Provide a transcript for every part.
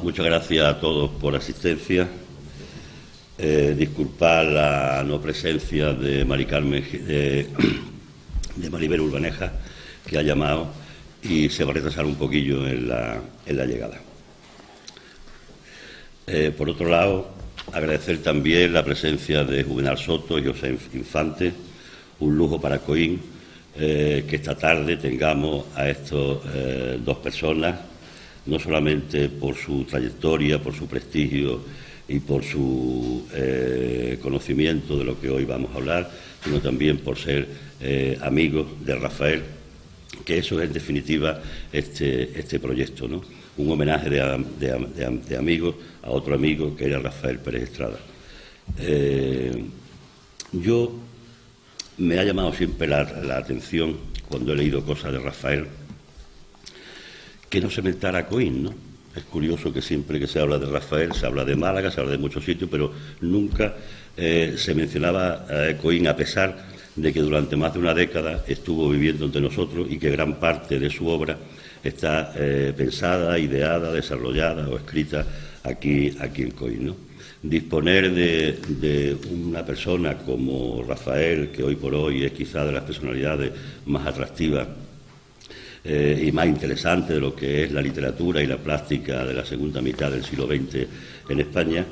muchas gracias a todos por la asistencia. Disculpar la no presencia de Mari Carmen, de Maribel Urbaneja, que ha llamado y se va a retrasar un poquillo en la llegada. Por otro lado, agradecer también la presencia de Juvenal Soto y José Infante, un lujo para Coín que esta tarde tengamos a estos dos personas, no solamente por su trayectoria, por su prestigio y por su conocimiento de lo que hoy vamos a hablar, sino también por ser amigos de Rafael, que eso es en definitiva este proyecto, ¿no? Un homenaje de amigos a otro amigo que era Rafael Pérez Estrada. Yo me ha llamado siempre la atención cuando he leído cosas de Rafael que no se mentara Coín, ¿no? Es curioso que siempre que se habla de Rafael se habla de Málaga, se habla de muchos sitios, pero nunca se mencionaba Coín, a pesar de que durante más de una década estuvo viviendo entre nosotros y que gran parte de su obra está pensada, ideada, desarrollada o escrita aquí en Coín, ¿no? Disponer de una persona como Rafael, que hoy por hoy es quizá de las personalidades más atractivas y más interesantes de lo que es la literatura y la plástica de la segunda mitad del siglo XX en España,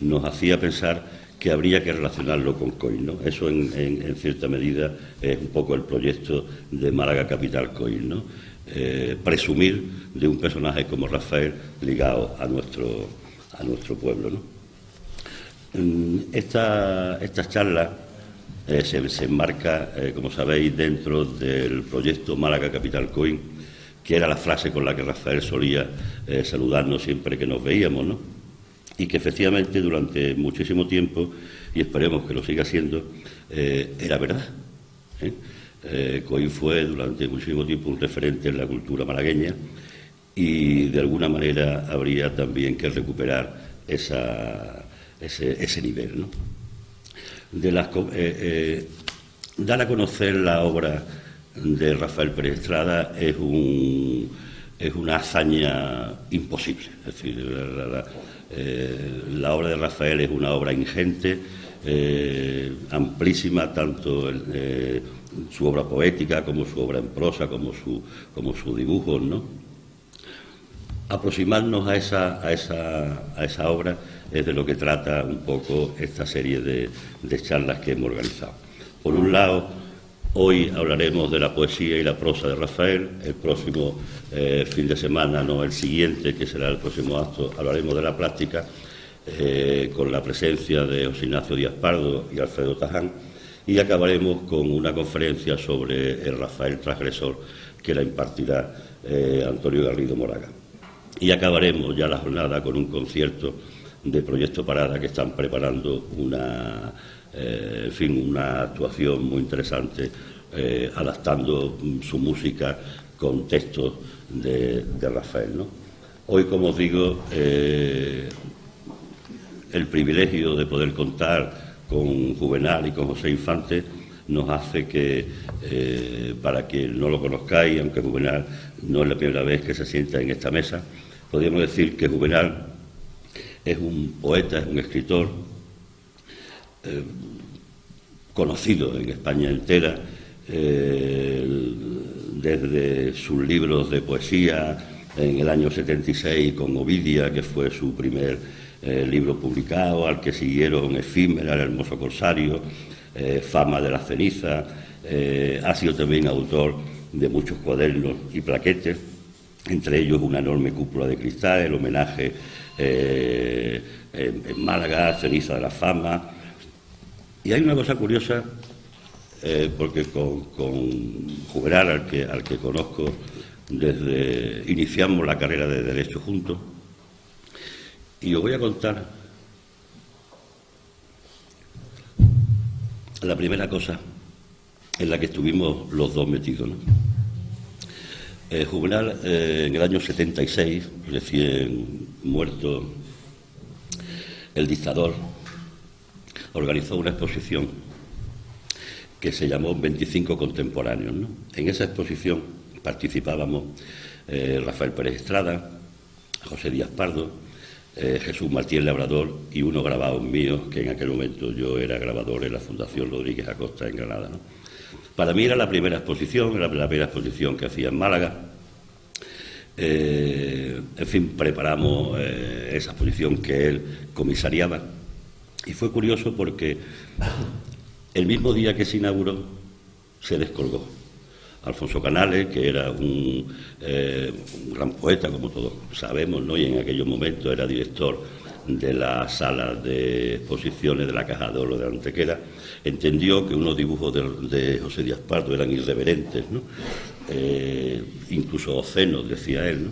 nos hacía pensar que habría que relacionarlo con Coín, ¿no? Eso en cierta medida es un poco el proyecto de Málaga Capital Coín, ¿no? Presumir de un personaje como Rafael ligado a nuestro pueblo, ¿no? Esta charla se enmarca, como sabéis, dentro del proyecto Málaga Capital Coín, que era la frase con la que Rafael solía saludarnos siempre que nos veíamos, ¿no? Y que efectivamente durante muchísimo tiempo, y esperemos que lo siga siendo, era verdad. Coín fue durante muchísimo tiempo un referente en la cultura malagueña y de alguna manera habría también que recuperar ese nivel, ¿no? Dar a conocer la obra de Rafael Pérez Estrada es una hazaña imposible. Es decir, la obra de Rafael es una obra ingente, amplísima, tanto su obra poética como su obra en prosa, como sus dibujos, ¿no? Aproximarnos a esa obra es de lo que trata un poco esta serie de charlas que hemos organizado. Por un lado, hoy hablaremos de la poesía y la prosa de Rafael. El próximo fin de semana, no el siguiente, que será el próximo acto, hablaremos de la plástica con la presencia de José Ignacio Díaz Pardo y Alfredo Taján, y acabaremos con una conferencia sobre el Rafael transgresor que la impartirá Antonio Garrido Moraga. Y acabaremos ya la jornada con un concierto de Proyecto Parada, que están preparando una actuación muy interesante, adaptando su música con textos de Rafael, ¿no? Hoy, como os digo, el privilegio de poder contar con Juvenal y con José Infante nos hace que, para que no lo conozcáis, aunque Juvenal no es la primera vez que se sienta en esta mesa, podríamos decir que Juvenal es un poeta, es un escritor conocido en España entera, desde sus libros de poesía en el año 76 con Ovidia, que fue su primer libro publicado, al que siguieron Efímera, El hermoso corsario, Fama de la ceniza. Ha sido también autor de muchos cuadernos y plaquetes, entre ellos una enorme cúpula de cristal, el homenaje en Málaga, Ceniza de la Fama. Y hay una cosa curiosa, porque con Juvenal, al que conozco iniciamos la carrera de Derecho juntos, y os voy a contar la primera cosa en la que estuvimos los dos metidos, ¿no? Juvenal, en el año 76, recién muerto el dictador, organizó una exposición que se llamó 25 contemporáneos, ¿no? En esa exposición participábamos Rafael Pérez Estrada, José Díaz Pardo, Jesús Martín Labrador y unos grabados míos, que en aquel momento yo era grabador en la Fundación Rodríguez Acosta en Granada, ¿no? Para mí era la primera exposición que hacía en Málaga. En fin, preparamos esa exposición que él comisariaba. Y fue curioso porque el mismo día que se inauguró, se descolgó. Alfonso Canales, que era un gran poeta, como todos sabemos, ¿no? Y en aquellos momentos era director de la sala de exposiciones de la Caja de Oro de Antequera, entendió que unos dibujos de José Díaz Pardo eran irreverentes, ¿no? Incluso obscenos, decía él, ¿no?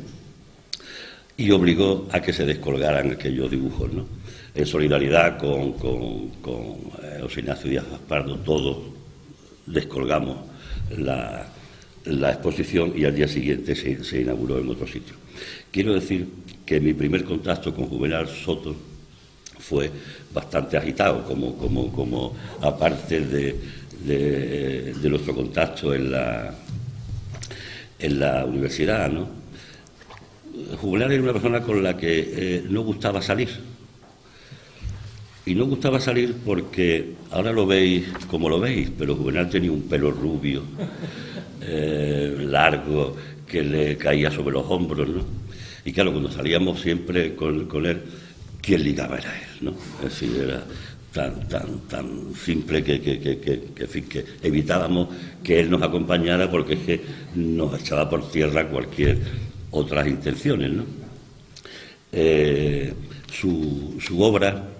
Y obligó a que se descolgaran aquellos dibujos, ¿no? En solidaridad con José Ignacio Díaz Pardo, todos descolgamos la exposición y al día siguiente se inauguró en otro sitio. Quiero decir que mi primer contacto con Juvenal Soto fue bastante agitado, como aparte de nuestro contacto en la universidad, ¿no? Juvenal era una persona con la que no gustaba salir. Y no gustaba salir porque ahora lo veis como lo veis, pero Juvenal tenía un pelo rubio, largo, que le caía sobre los hombros, ¿no? Y claro, cuando salíamos siempre con él, quien ligaba era él, ¿no? Es decir, era tan simple que evitábamos que él nos acompañara porque es que nos echaba por tierra cualquier otras intenciones, ¿no? Su obra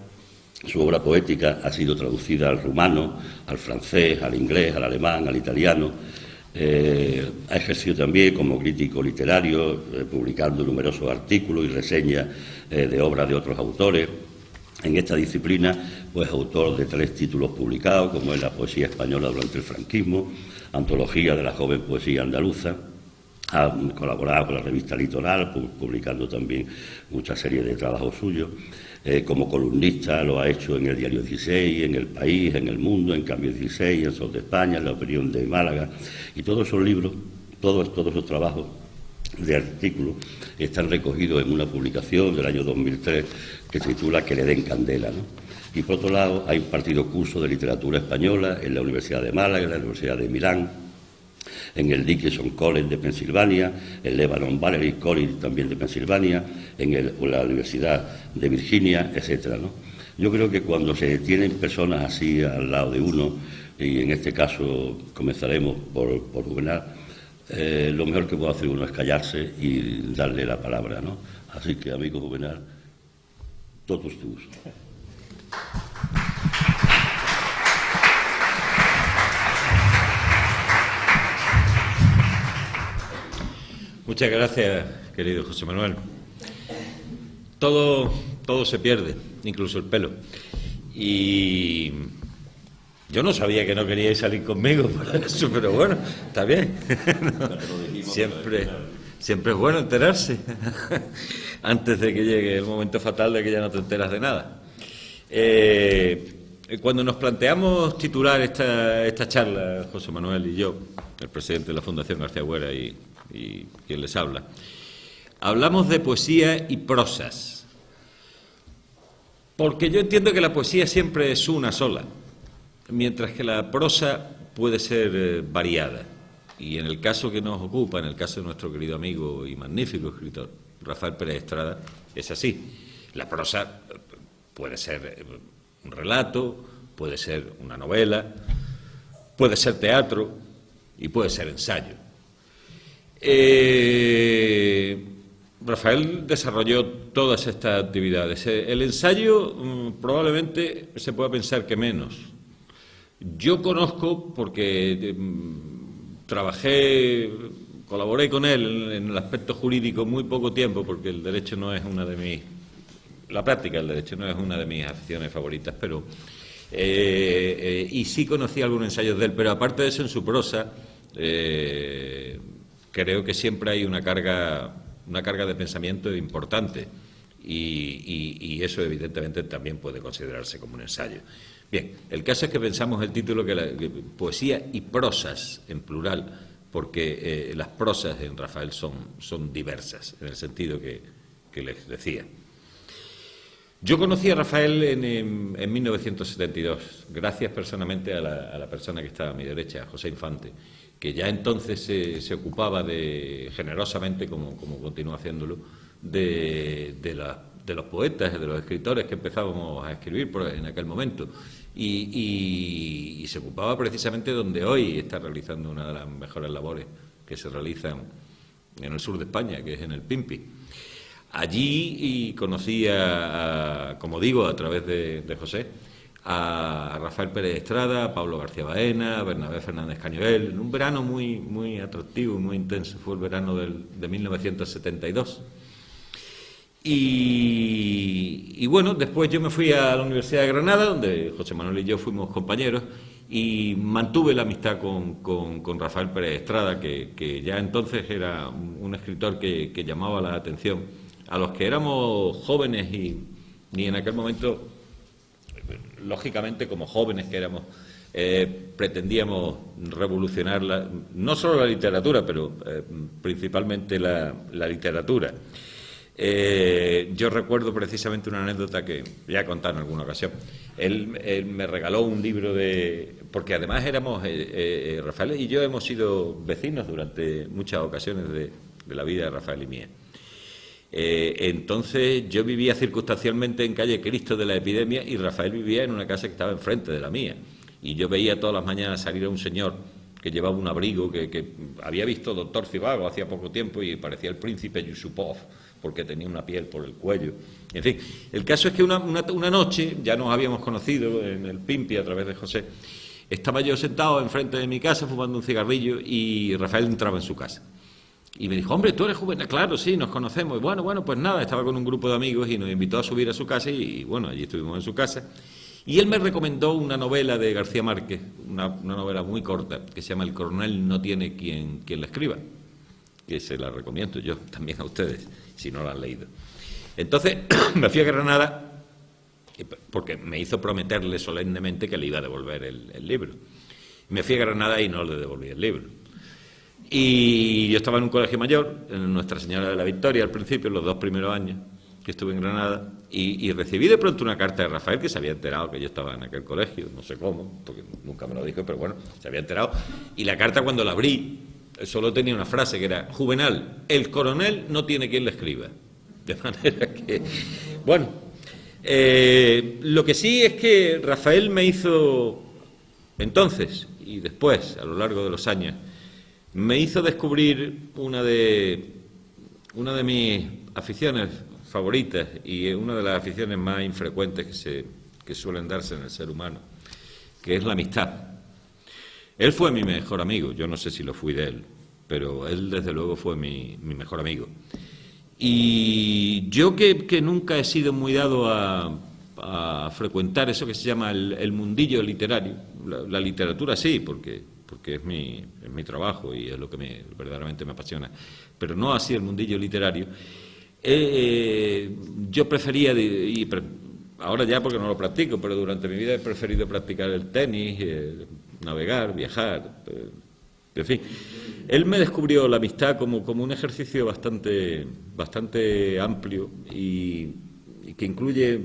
poética ha sido traducida al rumano, al francés, al inglés, al alemán, al italiano. Ha ejercido también como crítico literario, publicando numerosos artículos y reseñas de obras de otros autores. En esta disciplina, pues autor de 3 títulos publicados, como es La poesía española durante el franquismo, Antología de la joven poesía andaluza. Ha colaborado con la revista Litoral, publicando también mucha serie de trabajos suyos. Como columnista lo ha hecho en el Diario 16, en El País, en El Mundo, en Cambio 16, en Sol de España, en La Opinión de Málaga. Y todos esos libros, todos esos trabajos de artículos están recogidos en una publicación del año 2003 que se titula Que le den candela, ¿no? Y por otro lado, ha impartido cursos de literatura española en la Universidad de Málaga, en la Universidad de Milán, en el Dickinson College de Pensilvania, el Lebanon Valley College también de Pensilvania, en la Universidad de Virginia, etcétera, ¿no? Yo creo que cuando se tienen personas así al lado de uno, y en este caso comenzaremos por Juvenal, lo mejor que puede hacer uno es callarse y darle la palabra, ¿no? Así que, amigo Juvenal, totus tuus. Muchas gracias, querido José Manuel. Todo se pierde, incluso el pelo. Y yo no sabía que no queríais salir conmigo para eso, pero bueno, está bien. Siempre es bueno enterarse antes de que llegue el momento fatal de que ya no te enteras de nada. Cuando nos planteamos titular esta charla, José Manuel y yo, el presidente de la Fundación García Güera y quien les habla, hablamos de poesía y prosas, porque yo entiendo que la poesía siempre es una sola, mientras que la prosa puede ser variada. Y en el caso que nos ocupa, en el caso de nuestro querido amigo y magnífico escritor Rafael Pérez Estrada, es así. La prosa puede ser un relato, puede ser una novela, puede ser teatro y puede ser ensayo. Rafael desarrolló todas estas actividades. El ensayo probablemente se pueda pensar que menos. Yo conozco, porque colaboré con él en el aspecto jurídico muy poco tiempo, porque el derecho no es la práctica del derecho no es una de mis aficiones favoritas, pero y sí conocí algunos ensayos de él, pero aparte de eso, en su prosa creo que siempre hay una carga de pensamiento importante y eso evidentemente también puede considerarse como un ensayo. Bien, el caso es que pensamos el título que poesía y prosas en plural, porque las prosas en Rafael son diversas, en el sentido que les decía. Yo conocí a Rafael en 1972, gracias personalmente a la persona que estaba a mi derecha, José Infante, que ya entonces se ocupaba generosamente, como continúa haciéndolo, de los poetas, de los escritores que empezábamos a escribir en aquel momento. Y se ocupaba precisamente donde hoy está realizando una de las mejores labores que se realizan en el sur de España, que es en el Pimpi. Allí conocí como digo, a través de José, a Rafael Pérez Estrada, a Pablo García Baena, a Bernabé Fernández Cañuel, en un verano muy, muy atractivo y muy intenso. Fue el verano de 1972. Y bueno, después yo me fui a la Universidad de Granada, donde José Manuel y yo fuimos compañeros, y mantuve la amistad con Rafael Pérez Estrada, que ya entonces era un escritor que llamaba la atención a los que éramos jóvenes y en aquel momento, lógicamente como jóvenes que éramos, pretendíamos revolucionar no solo la literatura, pero principalmente la literatura. Yo recuerdo precisamente una anécdota que ya he contado en alguna ocasión. Él me regaló un libro porque además éramos, Rafael y yo hemos sido vecinos durante muchas ocasiones de la vida de Rafael y mía. Entonces yo vivía circunstancialmente en calle Cristo de la Epidemia y Rafael vivía en una casa que estaba enfrente de la mía. Y yo veía todas las mañanas salir a un señor que llevaba un abrigo que había visto Doctor Zhivago hacía poco tiempo y parecía el príncipe Yusupov, porque tenía una piel por el cuello. En fin, el caso es que una noche, ya nos habíamos conocido en el Pimpi a través de José, estaba yo sentado enfrente de mi casa fumando un cigarrillo y Rafael entraba en su casa. Y me dijo, hombre, tú eres Juvenal. Claro, sí, nos conocemos. Y bueno, pues nada, estaba con un grupo de amigos y nos invitó a subir a su casa y bueno, allí estuvimos en su casa. Y él me recomendó una novela de García Márquez, una novela muy corta, que se llama El coronel no tiene quien la escriba, que se la recomiendo yo también a ustedes, si no la han leído. Entonces, me fui a Granada, porque me hizo prometerle solemnemente que le iba a devolver el libro. Me fui a Granada y no le devolví el libro. Y yo estaba en un colegio mayor, en Nuestra Señora de la Victoria, al principio, en los 2 primeros años que estuve en Granada, y recibí de pronto una carta de Rafael, que se había enterado que yo estaba en aquel colegio, no sé cómo, porque nunca me lo dijo, pero bueno, se había enterado. Y la carta, cuando la abrí, solo tenía una frase que era: Juvenal, el coronel no tiene quien le escriba. De manera que, bueno, lo que sí es que Rafael me hizo, entonces y después, a lo largo de los años, me hizo descubrir una de mis aficiones favoritas y una de las aficiones más infrecuentes que suelen darse en el ser humano, que es la amistad. Él fue mi mejor amigo, yo no sé si lo fui de él, pero él desde luego fue mi mejor amigo. Y yo que nunca he sido muy dado a frecuentar eso que se llama el mundillo literario, la literatura sí, porque es mi trabajo y es lo que verdaderamente me apasiona, pero no así el mundillo literario. Yo prefería, ahora ya porque no lo practico, pero durante mi vida he preferido practicar el tenis, navegar, viajar, en fin. Él me descubrió la amistad como un ejercicio bastante amplio y que incluye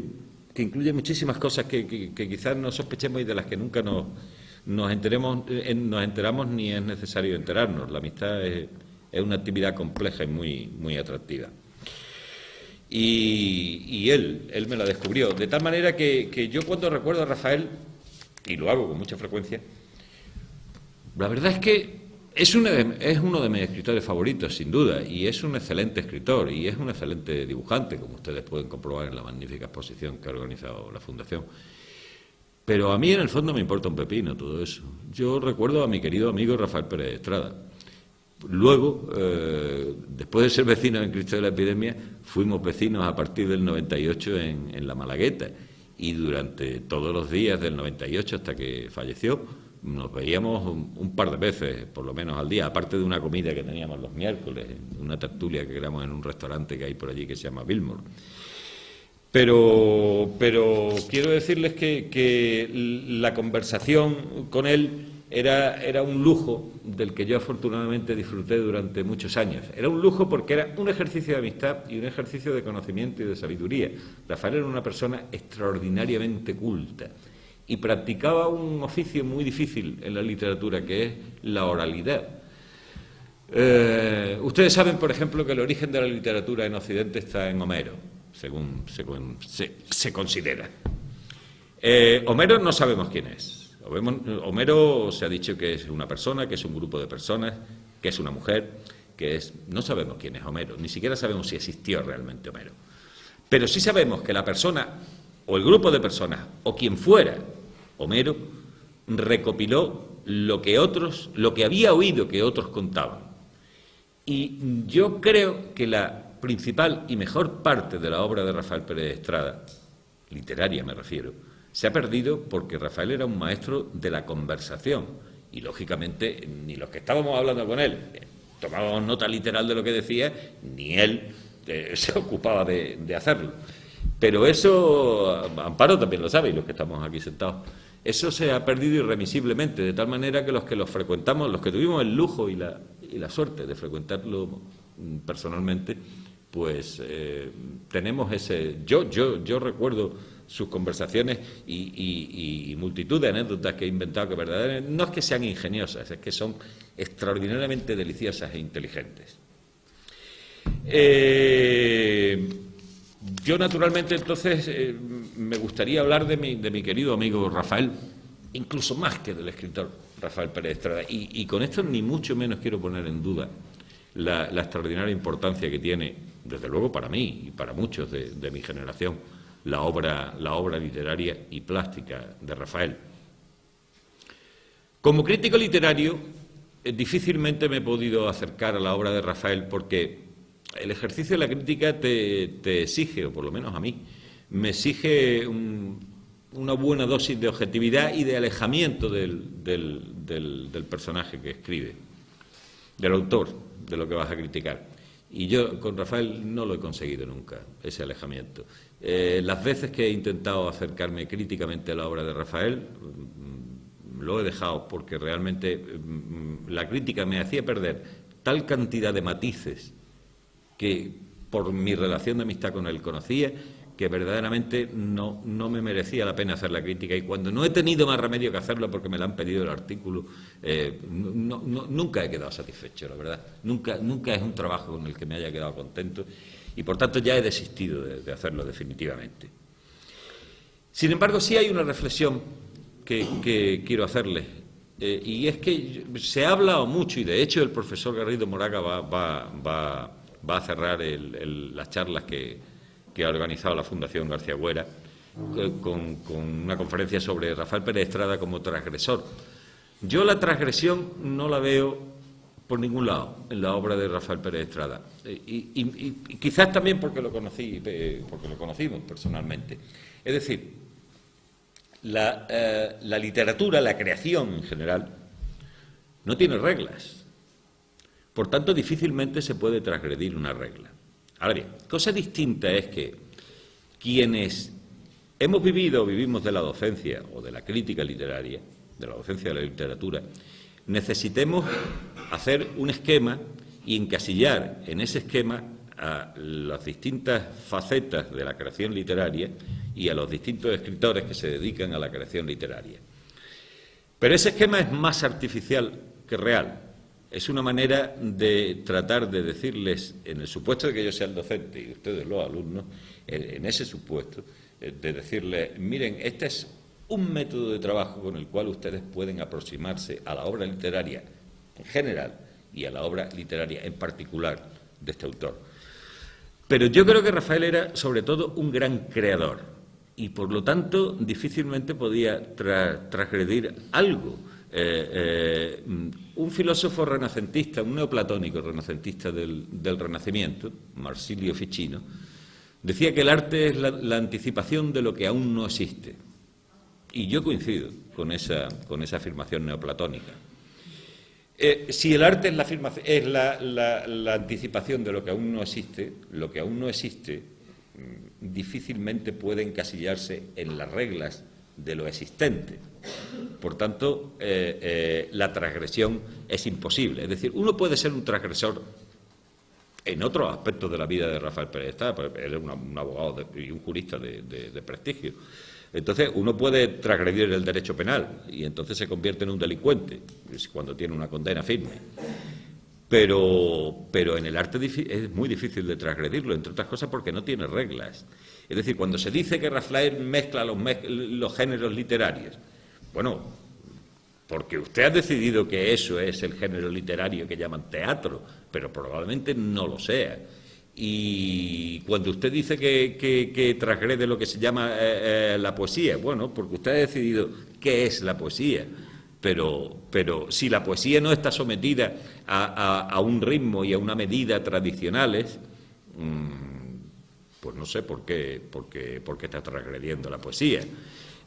muchísimas cosas que quizás no sospechemos y de las que nunca nos enteramos ni es necesario enterarnos. La amistad es una actividad compleja y muy atractiva. Y él me la descubrió. De tal manera que yo cuando recuerdo a Rafael, y lo hago con mucha frecuencia, la verdad es que es uno de mis escritores favoritos, sin duda, y es un excelente escritor, y es un excelente dibujante, como ustedes pueden comprobar en la magnífica exposición que ha organizado la Fundación. Pero a mí, en el fondo, me importa un pepino todo eso. Yo recuerdo a mi querido amigo Rafael Pérez Estrada. Luego, después de ser vecinos en Cristo de la Epidemia, fuimos vecinos a partir del 98 en La Malagueta. Y durante todos los días del 98 hasta que falleció, nos veíamos un par de veces, por lo menos al día, aparte de una comida que teníamos los miércoles, una tertulia que éramos en un restaurante que hay por allí que se llama Billmore. Pero quiero decirles que la conversación con él era un lujo del que yo afortunadamente disfruté durante muchos años. Era un lujo porque era un ejercicio de amistad y un ejercicio de conocimiento y de sabiduría. Rafael era una persona extraordinariamente culta y practicaba un oficio muy difícil en la literatura, que es la oralidad. Ustedes saben, por ejemplo, que el origen de la literatura en Occidente está en Homero, según se considera. Homero no sabemos quién es. Homero se ha dicho que es una persona, que es un grupo de personas, que es una mujer, que es... No sabemos quién es Homero, ni siquiera sabemos si existió realmente Homero. Pero sí sabemos que la persona, o el grupo de personas, o quien fuera Homero, recopiló lo que había oído que otros contaban. Y yo creo que la principal y mejor parte de la obra de Rafael Pérez de Estrada, literaria me refiero, se ha perdido porque Rafael era un maestro de la conversación y, lógicamente, ni los que estábamos hablando con él tomábamos nota literal de lo que decía, ni él se ocupaba de hacerlo. Pero eso, Amparo también lo sabe, y los que estamos aquí sentados, eso se ha perdido irremisiblemente, de tal manera que los frecuentamos, los que tuvimos el lujo y la suerte de frecuentarlo personalmente, pues tenemos ese... Yo recuerdo sus conversaciones y multitud de anécdotas que he inventado, que verdaderamente no es que sean ingeniosas, es que son extraordinariamente deliciosas e inteligentes. Yo, naturalmente, entonces, me gustaría hablar de mi querido amigo Rafael, incluso más que del escritor Rafael Pérez Estrada, y con esto ni mucho menos quiero poner en duda la extraordinaria importancia que tiene, desde luego para mí y para muchos de mi generación, la obra literaria y plástica de Rafael. Como crítico literario, difícilmente me he podido acercar a la obra de Rafael porque el ejercicio de la crítica te exige, o por lo menos a mí, me exige una buena dosis de objetividad y de alejamiento del personaje que escribe, del autor, de lo que vas a criticar. Y yo con Rafael no lo he conseguido nunca, ese alejamiento. Las veces que he intentado acercarme críticamente a la obra de Rafael, lo he dejado porque realmente la crítica me hacía perder tal cantidad de matices que por mi relación de amistad con él conocía, que verdaderamente no me merecía la pena hacer la crítica, y cuando no he tenido más remedio que hacerlo porque me lo han pedido el artículo, nunca he quedado satisfecho, la verdad. Nunca es un trabajo con el que me haya quedado contento, y por tanto ya he desistido de hacerlo definitivamente. Sin embargo, sí hay una reflexión que quiero hacerles, y es que se ha hablado mucho, y de hecho el profesor Garrido Moraga va a cerrar las charlas que ha organizado la Fundación García Güera con una conferencia sobre Rafael Pérez Estrada como transgresor. Yo la transgresión no la veo por ningún lado en la obra de Rafael Pérez Estrada, y quizás también porque lo conocimos personalmente. Es decir, la literatura, la creación en general, no tiene reglas. Por tanto, difícilmente se puede transgredir una regla. Ahora bien, cosa distinta es que quienes hemos vivido o vivimos de la docencia o de la crítica literaria, de la docencia de la literatura, necesitemos hacer un esquema y encasillar en ese esquema a las distintas facetas de la creación literaria y a los distintos escritores que se dedican a la creación literaria. Pero ese esquema es más artificial que real. Es una manera de tratar de decirles, en el supuesto de que yo sea el docente y ustedes los alumnos, en ese supuesto, de decirles, miren, este es un método de trabajo con el cual ustedes pueden aproximarse a la obra literaria en general y a la obra literaria en particular de este autor. Pero yo creo que Rafael era, sobre todo, un gran creador y, por lo tanto, difícilmente podía transgredir algo. Un filósofo renacentista, un neoplatónico renacentista del Renacimiento, Marsilio Ficino, decía que el arte es la anticipación de lo que aún no existe. Y yo coincido con esa afirmación neoplatónica. Si el arte es la anticipación de lo que aún no existe, difícilmente puede encasillarse en las reglas de lo existente. Por tanto, la transgresión es imposible. Es decir, uno puede ser un transgresor en otros aspectos de la vida de Rafael Pérez Estrada, porque él es un abogado y un jurista de prestigio. Entonces, uno puede transgredir el derecho penal y entonces se convierte en un delincuente cuando tiene una condena firme. Pero en el arte es muy difícil de transgredirlo, entre otras cosas porque no tiene reglas. Es decir, cuando se dice que Rafael mezcla los géneros literarios, bueno, porque usted ha decidido que eso es el género literario que llaman teatro, pero probablemente no lo sea. Y cuando usted dice que transgrede lo que se llama la poesía, bueno, porque usted ha decidido qué es la poesía. Pero si la poesía no está sometida a un ritmo y a una medida tradicionales, pues no sé por qué está transgrediendo la poesía.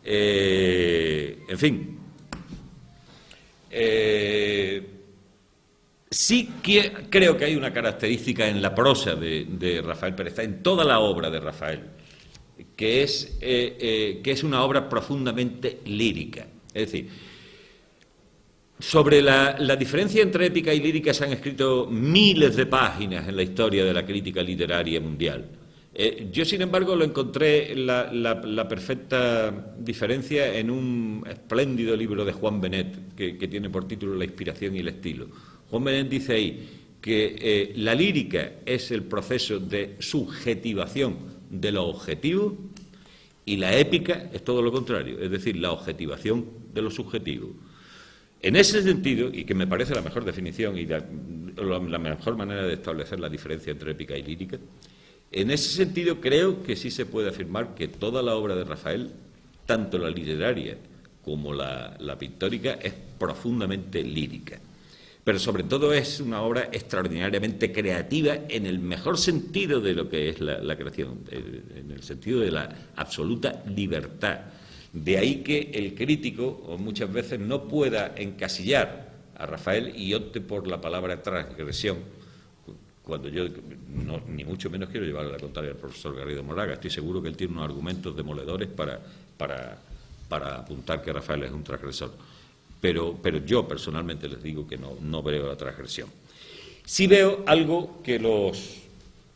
En fin, sí que creo que hay una característica en la prosa de Rafael Pérez Estrada, en toda la obra de Rafael, que es una obra profundamente lírica. Es decir, sobre la diferencia entre épica y lírica se han escrito miles de páginas en la historia de la crítica literaria mundial. Yo, sin embargo, lo encontré la perfecta diferencia en un espléndido libro de Juan Benet, que tiene por título La inspiración y el estilo. Juan Benet dice ahí que la lírica es el proceso de subjetivación de lo objetivo y la épica es todo lo contrario, es decir, la objetivación de lo subjetivo. En ese sentido, y que me parece la mejor definición y la mejor manera de establecer la diferencia entre épica y lírica, en ese sentido creo que sí se puede afirmar que toda la obra de Rafael, tanto la literaria como la pictórica, es profundamente lírica. Pero sobre todo es una obra extraordinariamente creativa en el mejor sentido de lo que es la creación, en el sentido de la absoluta libertad. De ahí que el crítico muchas veces no pueda encasillar a Rafael y opte por la palabra transgresión, cuando yo ni mucho menos quiero llevarle la contraria al profesor Garrido Moraga. Estoy seguro que él tiene unos argumentos demoledores para apuntar que Rafael es un transgresor. Pero yo personalmente les digo que no veo la transgresión. Sí veo algo que los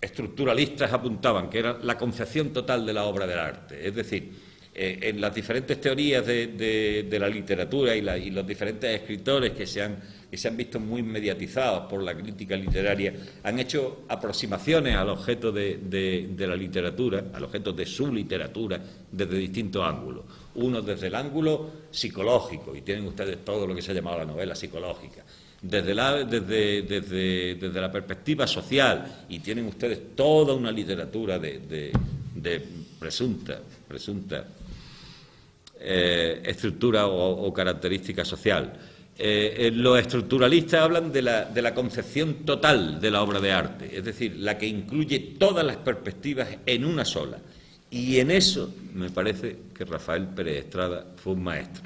estructuralistas apuntaban, que era la concepción total de la obra del arte. Es decir, en las diferentes teorías de la literatura y los diferentes escritores que se han visto muy mediatizados por la crítica literaria, han hecho aproximaciones al objeto de la literatura, al objeto de su literatura, desde distintos ángulos. Uno desde el ángulo psicológico, y tienen ustedes todo lo que se ha llamado la novela psicológica. Desde la perspectiva social, y tienen ustedes toda una literatura de presunta estructura o característica social. Los estructuralistas hablan de la concepción total de la obra de arte, es decir, la que incluye todas las perspectivas en una sola. Y en eso me parece que Rafael Pérez Estrada fue un maestro.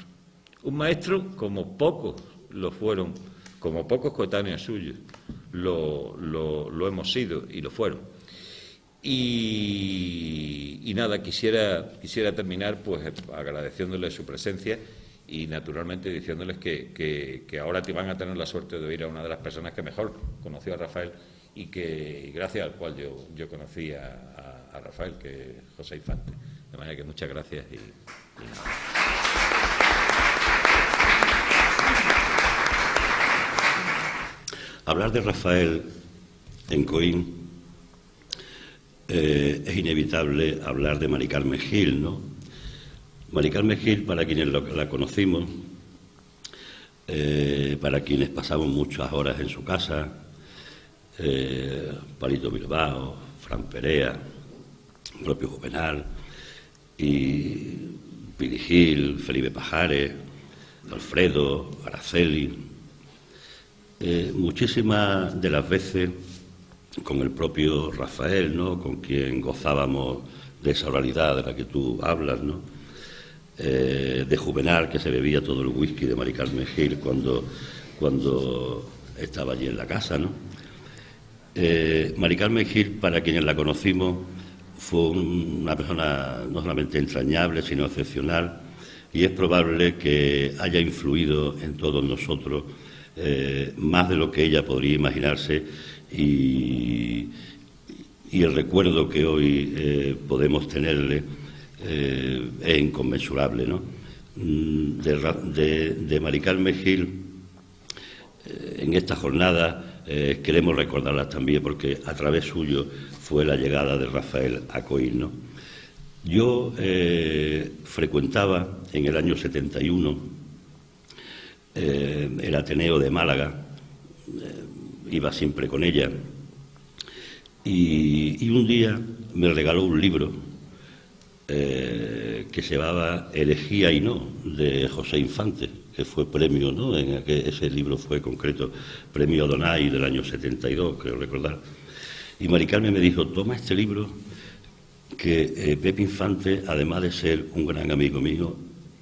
Un maestro como pocos lo fueron, como pocos coetáneos suyos lo hemos sido y lo fueron. Y nada, quisiera terminar pues agradeciéndoles su presencia y naturalmente diciéndoles que ahora van a tener la suerte de oír a una de las personas que mejor conoció a Rafael y gracias al cual yo conocí a Rafael, que es José Infante. De manera que muchas gracias y nada. Hablar de Rafael en Coín es inevitable hablar de Mari Carmen Gil, ¿no? Mari Carmen Gil, para quienes la conocimos, para quienes pasamos muchas horas en su casa, Palito Bilbao, Fran Perea, el propio Juvenal, y Pili Gil, Felipe Pajares, Alfredo, Araceli, muchísimas de las veces con el propio Rafael, ¿no?, con quien gozábamos de esa oralidad de la que tú hablas, ¿no?, de Juvenal, que se bebía todo el whisky de Mari Carmen Gil cuando estaba allí en la casa, ¿no? Mari Carmen Gil, para quienes la conocimos, fue una persona no solamente entrañable, sino excepcional, y es probable que haya influido en todos nosotros más de lo que ella podría imaginarse, y el recuerdo que hoy podemos tenerle es inconmensurable, ¿no? De Mari Carmen Gil, en esta jornada queremos recordarla también porque a través suyo fue la llegada de Rafael a Coín, ¿no? Yo frecuentaba en el año 71 el Ateneo de Málaga, iba siempre con ella, y un día me regaló un libro que se llamaba Elegía y no, de José Infante, que fue premio, ¿no? Ese libro fue concreto premio Donay del año 72, creo recordar. Y Mari Carmen me dijo: toma este libro, que Pepe Infante, además de ser un gran amigo mío,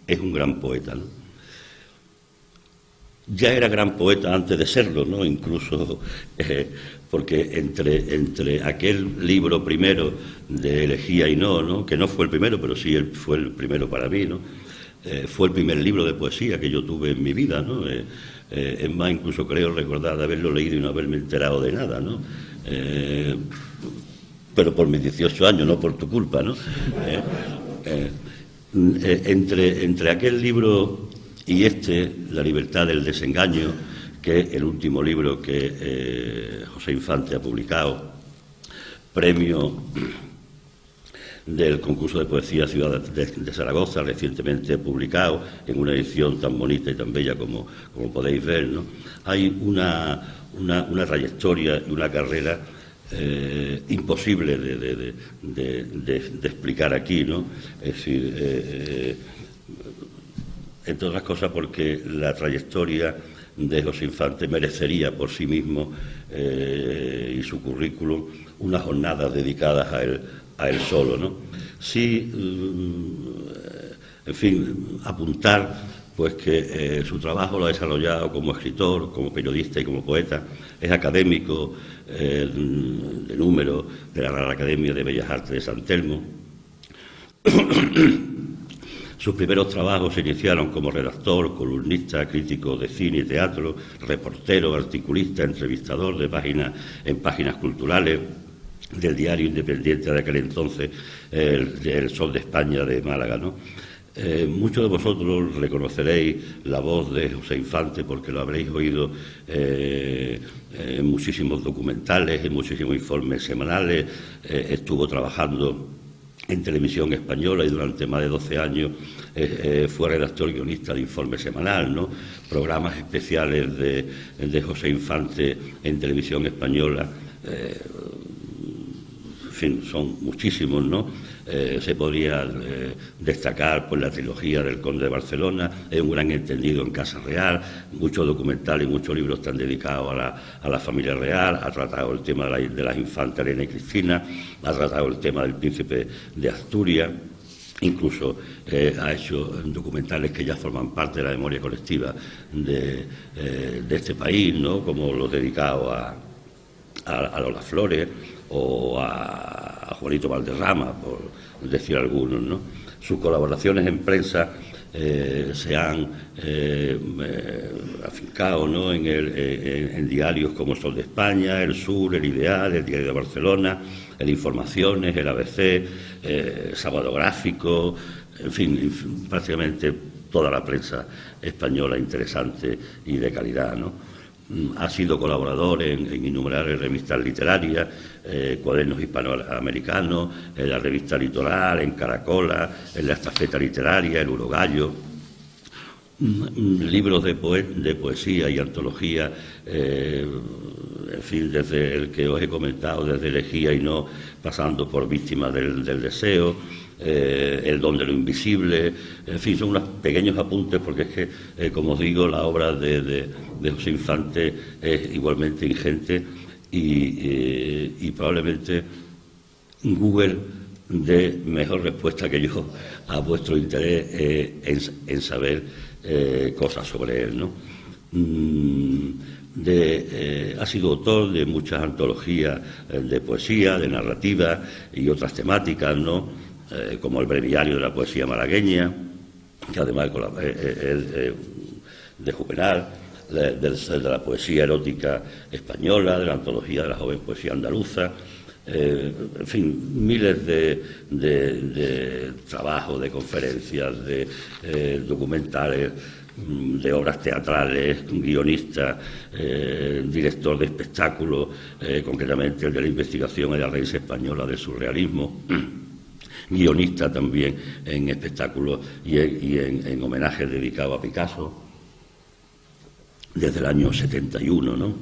es un gran poeta, ¿no? Ya era gran poeta antes de serlo, ¿no? Incluso porque entre aquel libro primero de Elegía y no, ¿no? Que no fue el primero, pero sí fue el primero para mí, ¿no? Fue el primer libro de poesía que yo tuve en mi vida, ¿no? Es más, incluso creo recordar de haberlo leído y no haberme enterado de nada, ¿no? Pero por mis 18 años, no por tu culpa, ¿no? Entre aquel libro y La libertad del desengaño, que es el último libro que José Infante ha publicado, premio del concurso de poesía Ciudad de Zaragoza, recientemente publicado en una edición tan bonita y tan bella como podéis ver, ¿no? Hay una trayectoria y una carrera imposible de explicar aquí, ¿no? Es decir, entre otras cosas porque la trayectoria de José Infante merecería por sí mismo y su currículum unas jornadas dedicadas a él solo, ¿no? Sí, en fin, apuntar pues que su trabajo lo ha desarrollado como escritor, como periodista y como poeta. Es académico de número de la Real Academia de Bellas Artes de San Telmo. Sus primeros trabajos se iniciaron como redactor, columnista, crítico de cine y teatro, reportero, articulista, entrevistador en páginas culturales del diario independiente de aquel entonces, el Sol de España de Málaga, ¿no? Muchos de vosotros reconoceréis la voz de José Infante porque lo habréis oído en muchísimos documentales, en muchísimos informes semanales. Estuvo trabajando en Televisión Española y durante más de 12 años fue redactor guionista de Informe Semanal, ¿no? Programas especiales de José Infante en Televisión Española, en fin, son muchísimos, ¿no? Se podría destacar pues la trilogía del Conde de Barcelona, es un gran entendido en Casa Real, muchos documentales y muchos libros están dedicados a la familia real, ha tratado el tema de las infantas Elena y Cristina, ha tratado el tema del príncipe de Asturias, incluso ha hecho documentales que ya forman parte de la memoria colectiva de este país, ¿no? Como los dedicados a Lola Flores o a Juanito Valderrama, por decir algunos, ¿no? Sus colaboraciones en prensa se han afincado, ¿no? en diarios como Sol de España, El Sur, El Ideal, El Diario de Barcelona, El Informaciones, El ABC, Sábado Gráfico, en fin, prácticamente toda la prensa española interesante y de calidad, ¿no? Ha sido colaborador en innumerables revistas literarias, Cuadernos Hispanoamericanos, en la revista Litoral, en Caracola, en la Estafeta Literaria, el Urogallo, libros de poesía y antología, en fin, desde el que os he comentado, desde Elegía y no, pasando por Víctimas del Deseo, El don de lo invisible, en fin, son unos pequeños apuntes porque es que, como os digo, la obra de José Infante es igualmente ingente y probablemente Google dé mejor respuesta que yo a vuestro interés en saber cosas sobre él, ¿no? Ha sido autor de muchas antologías de poesía, de narrativa y otras temáticas, ¿no? Como el Breviario de la Poesía Malagueña, que además de Juvenal, de la poesía erótica española, de la antología de la joven poesía andaluza, en fin, miles de trabajos, de conferencias, de documentales, de obras teatrales, guionista, director de espectáculos, concretamente el de la investigación en la raíz española del surrealismo, guionista también en espectáculos y en homenajes dedicados a Picasso, desde el año 71, ¿no?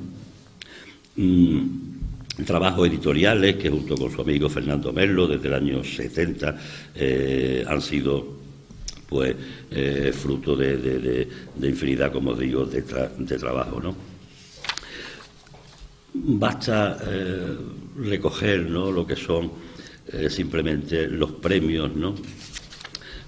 Trabajos editoriales que junto con su amigo Fernando Merlo desde el año 70 han sido pues fruto de infinidad, como digo, de trabajo, ¿no? Basta recoger, ¿no?, lo que son simplemente los premios, ¿no?,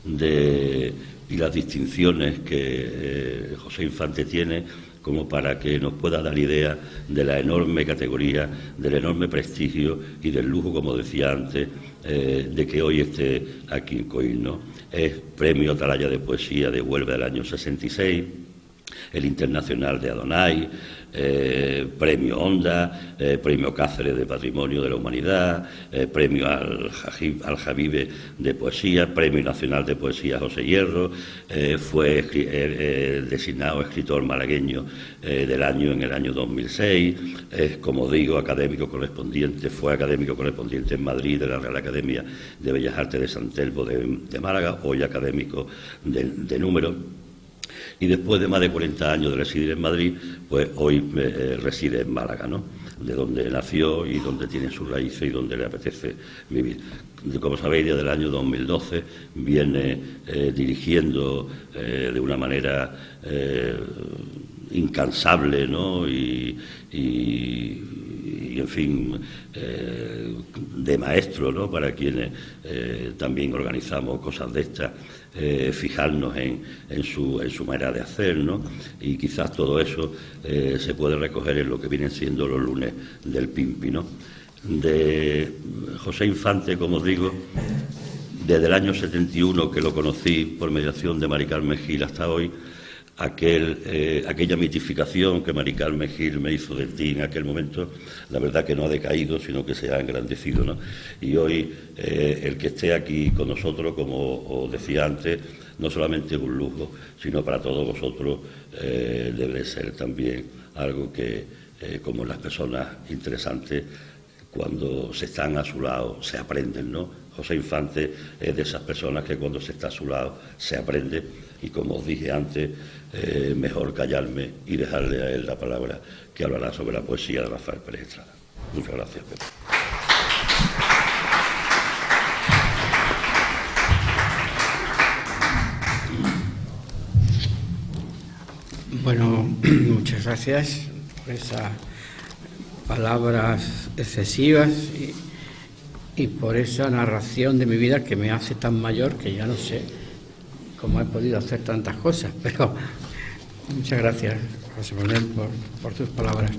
y las distinciones que José Infante tiene, como para que nos pueda dar idea de la enorme categoría, del enorme prestigio y del lujo, como decía antes, de que hoy esté aquí en Coín, ¿no? Es Premio Atalaya de Poesía de Huelva del año 66, el Internacional de Adonai, Premio Onda, Premio Cáceres de Patrimonio de la Humanidad, Premio Al-Jabibe de Poesía, Premio Nacional de Poesía José Hierro, fue designado escritor malagueño del año en el año 2006, como digo, académico correspondiente, fue académico correspondiente en Madrid de la Real Academia de Bellas Artes de San Telmo de Málaga, hoy académico de Número. Y después de más de 40 años de residir en Madrid, pues hoy reside en Málaga, ¿no?, de donde nació y donde tiene sus raíces y donde le apetece vivir. Como sabéis, desde el año 2012 viene dirigiendo de una manera incansable, ¿no?, y en fin, de maestro, ¿no?, para quienes también organizamos cosas de estas, fijarnos en su manera de hacer, ¿no?, y quizás todo eso se puede recoger en lo que vienen siendo los lunes del Pimpi, ¿no? De José Infante, como os digo, desde el año 71 que lo conocí por mediación de Mari Carmen Gil hasta hoy, aquella mitificación que Mari Carmen Gil me hizo de ti en aquel momento, la verdad que no ha decaído, sino que se ha engrandecido, ¿no? Y hoy el que esté aquí con nosotros, como os decía antes, no solamente es un lujo, sino para todos vosotros debe ser también algo que, como las personas interesantes, cuando se están a su lado se aprenden, ¿no? José Infante es de esas personas que cuando se está a su lado se aprende, y como os dije antes, mejor callarme y dejarle a él la palabra, que hablará sobre la poesía de Rafael Pérez Estrada. Muchas gracias, Pedro. Bueno, muchas gracias por esas palabras excesivas y por esa narración de mi vida que me hace tan mayor que ya no sé cómo he podido hacer tantas cosas, pero muchas gracias, José Manuel, por tus palabras.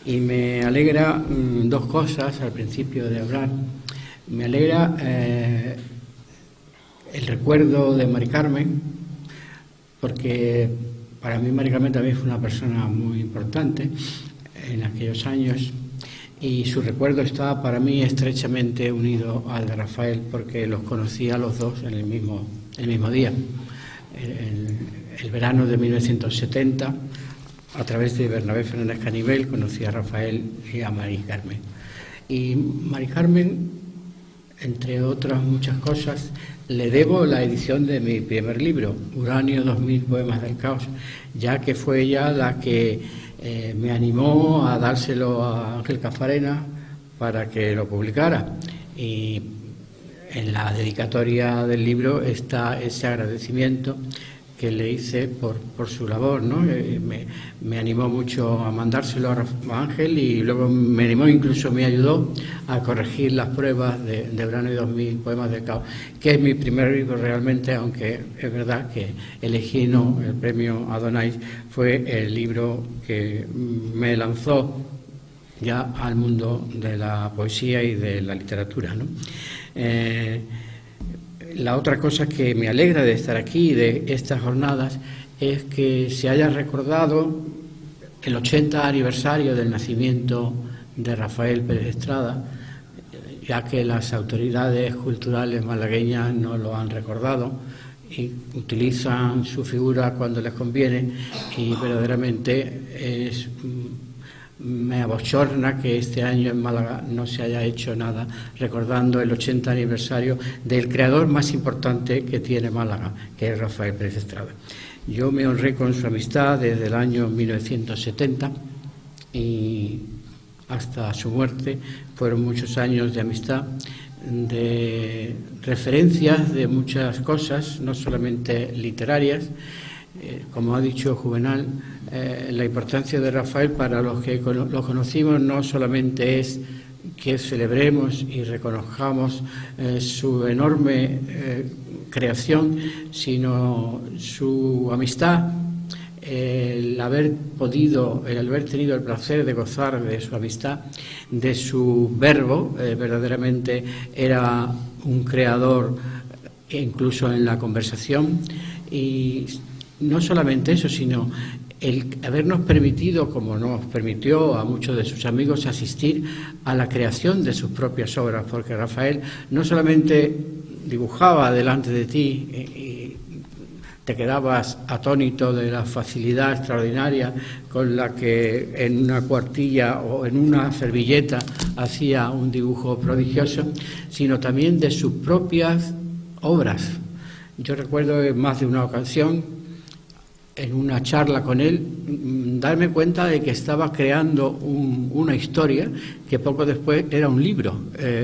Y me alegra dos cosas al principio de hablar. Me alegra el recuerdo de Mari Carmen, porque para mí Mari Carmen también fue una persona muy importante en aquellos años, y su recuerdo está para mí estrechamente unido al de Rafael, porque los conocí a los dos en el mismo día, el verano de 1970, a través de Bernabé Fernández Canivel, conocí a Rafael y a Mari Carmen. Y Mari Carmen, entre otras muchas cosas, le debo la edición de mi primer libro, Uranio 2000 Poemas del Caos, ya que fue ella la que me animó a dárselo a Ángel Cafarena para que lo publicara. Y en la dedicatoria del libro está ese agradecimiento que le hice por su labor, ¿no? Me animó mucho a mandárselo a Ángel, y luego me animó, incluso me ayudó a corregir las pruebas de Uranio 2000 Poemas del Caos, que es mi primer libro realmente, aunque es verdad que elegí el premio Adonai, fue el libro que me lanzó ya al mundo de la poesía y de la literatura, ¿no? La otra cosa que me alegra de estar aquí, de estas jornadas, es que se haya recordado el 80 aniversario del nacimiento de Rafael Pérez Estrada, ya que las autoridades culturales malagueñas no lo han recordado y utilizan su figura cuando les conviene, y verdaderamente me abochorna que este año en Málaga no se haya hecho nada recordando el 80 aniversario del creador más importante que tiene Málaga, que es Rafael Pérez Estrada. Yo me honré con su amistad desde el año 1970 y hasta su muerte. Fueron muchos años de amistad, de referencias de muchas cosas, no solamente literarias. Como ha dicho Juvenal, la importancia de Rafael para los que lo conocimos no solamente es que celebremos y reconozcamos su enorme creación, sino su amistad, el haber tenido el placer de gozar de su amistad, de su verbo. Verdaderamente era un creador incluso en la conversación, y no solamente eso, sino el habernos permitido, como nos permitió a muchos de sus amigos, asistir a la creación de sus propias obras, porque Rafael no solamente dibujaba delante de ti y te quedabas atónito de la facilidad extraordinaria con la que en una cuartilla o en una servilleta hacía un dibujo prodigioso, sino también de sus propias obras. Yo recuerdo en más de una ocasión, en una charla con él, darme cuenta de que estaba creando una historia que poco después era un libro,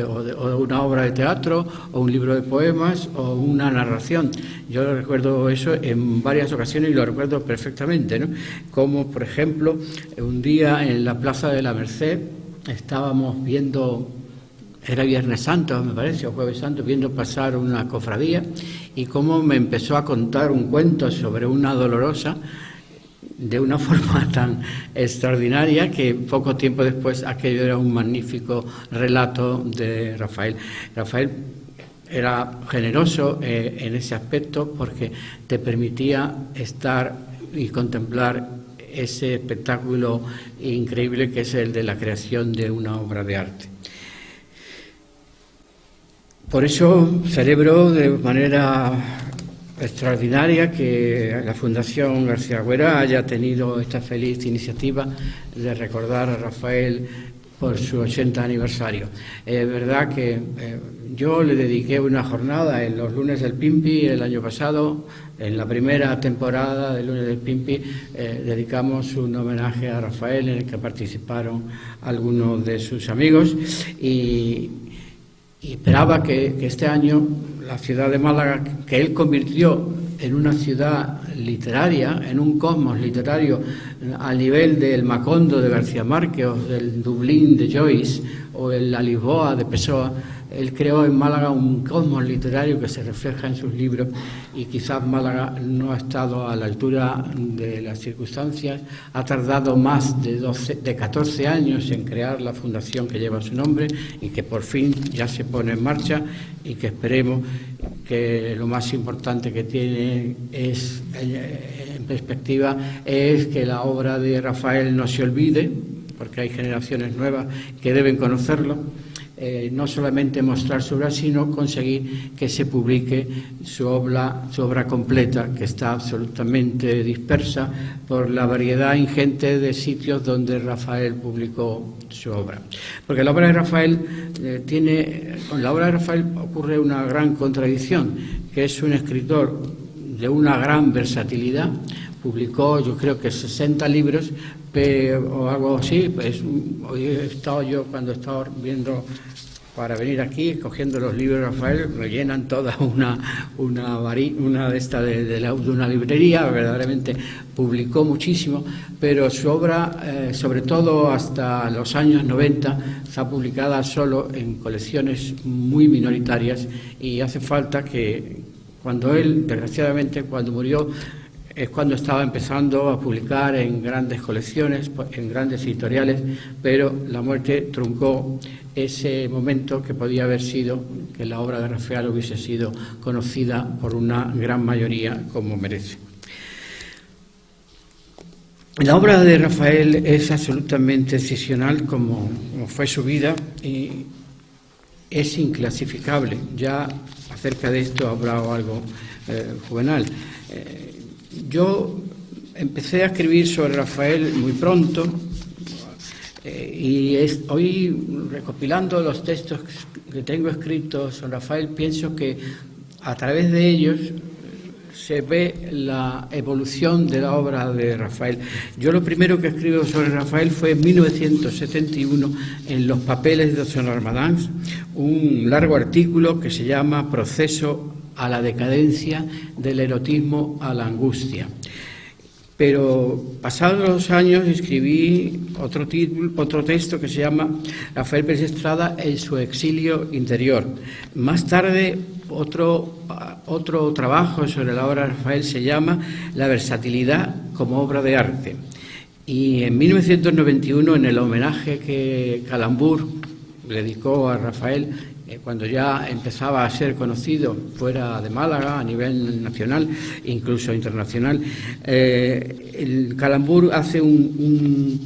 o una obra de teatro, o un libro de poemas, o una narración. Yo recuerdo eso en varias ocasiones y lo recuerdo perfectamente, ¿no? Como, por ejemplo, un día en la Plaza de la Merced estábamos viendo, era Viernes Santo, me parece, o Jueves Santo, viendo pasar una cofradía, y cómo me empezó a contar un cuento sobre una dolorosa de una forma tan extraordinaria que poco tiempo después aquello era un magnífico relato de Rafael. Rafael era generoso en ese aspecto porque te permitía estar y contemplar ese espectáculo increíble que es el de la creación de una obra de arte. Por eso celebro de manera extraordinaria que la Fundación García Güera haya tenido esta feliz iniciativa de recordar a Rafael por su 80 aniversario. Es verdad que yo le dediqué una jornada en los lunes del Pimpi el año pasado. En la primera temporada del lunes del Pimpi dedicamos un homenaje a Rafael en el que participaron algunos de sus amigos, y esperaba que este año la ciudad de Málaga, que él convirtió en una ciudad literaria, en un cosmos literario al nivel del Macondo de García Márquez, o del Dublín de Joyce, o la Lisboa de Pessoa, él creó en Málaga un cosmos literario que se refleja en sus libros, y quizás Málaga no ha estado a la altura de las circunstancias. Ha tardado más de 14 años en crear la fundación que lleva su nombre y que por fin ya se pone en marcha, y que esperemos que lo más importante que tiene es, en perspectiva, es que la obra de Rafael no se olvide, porque hay generaciones nuevas que deben conocerlo. No solamente mostrar su obra, sino conseguir que se publique su obra completa, que está absolutamente dispersa por la variedad ingente de sitios donde Rafael publicó su obra. Porque la obra de Rafael con la obra de Rafael ocurre una gran contradicción, que es un escritor de una gran versatilidad. Publicó, yo creo que 60 libros, o algo así. Hoy he estado yo, cuando he estado viendo para venir aquí, cogiendo los libros de Rafael, rellenan toda una de estas de una librería. Verdaderamente publicó muchísimo, pero su obra, sobre todo hasta los años 90, está publicada solo en colecciones muy minoritarias, y hace falta que cuando él, desgraciadamente, cuando murió, es cuando estaba empezando a publicar en grandes colecciones, en grandes editoriales, pero la muerte truncó ese momento que podía haber sido que la obra de Rafael hubiese sido conocida por una gran mayoría como merece. La obra de Rafael es absolutamente excepcional, como fue su vida, y es inclasificable. Ya acerca de esto ha hablado algo Juvenal. Yo empecé a escribir sobre Rafael muy pronto y hoy, recopilando los textos que tengo escritos sobre Rafael, pienso que a través de ellos se ve la evolución de la obra de Rafael. Yo lo primero que escribo sobre Rafael fue en 1971 en Los papeles de Son Armadans, un largo artículo que se llama Proceso a la decadencia del erotismo a la angustia. Pero pasados los años escribí otro texto que se llama Rafael Pérez Estrada en su exilio interior. Más tarde otro trabajo sobre la obra de Rafael se llama La versatilidad como obra de arte. Y en 1991, en el homenaje que Calambur le dedicó a Rafael, cuando ya empezaba a ser conocido fuera de Málaga, a nivel nacional, incluso internacional, el Calambur hace un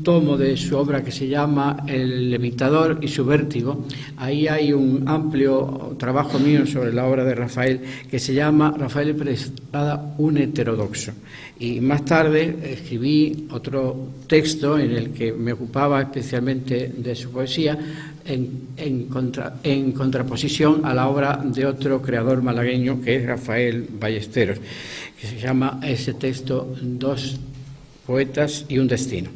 tomo de su obra que se llama El levitador y su vértigo. Ahí hay un amplio trabajo mío sobre la obra de Rafael que se llama Rafael Pérez Estrada, un heterodoxo. Y más tarde escribí otro texto en el que me ocupaba especialmente de su poesía, en contraposición a la obra de otro creador malagueño que es Rafael Ballesteros, que se llama ese texto Dos poetas y un destino.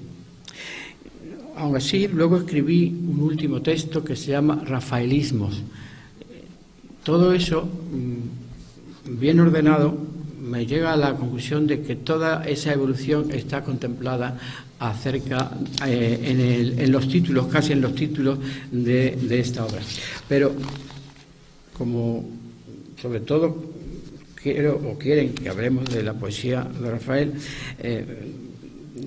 Aún así, luego escribí un último texto que se llama Rafaelismos. Todo eso, bien ordenado, me llega a la conclusión de que toda esa evolución está contemplada acerca en los títulos, casi en los títulos de esta obra. Pero como sobre todo quieren que hablemos de la poesía de Rafael,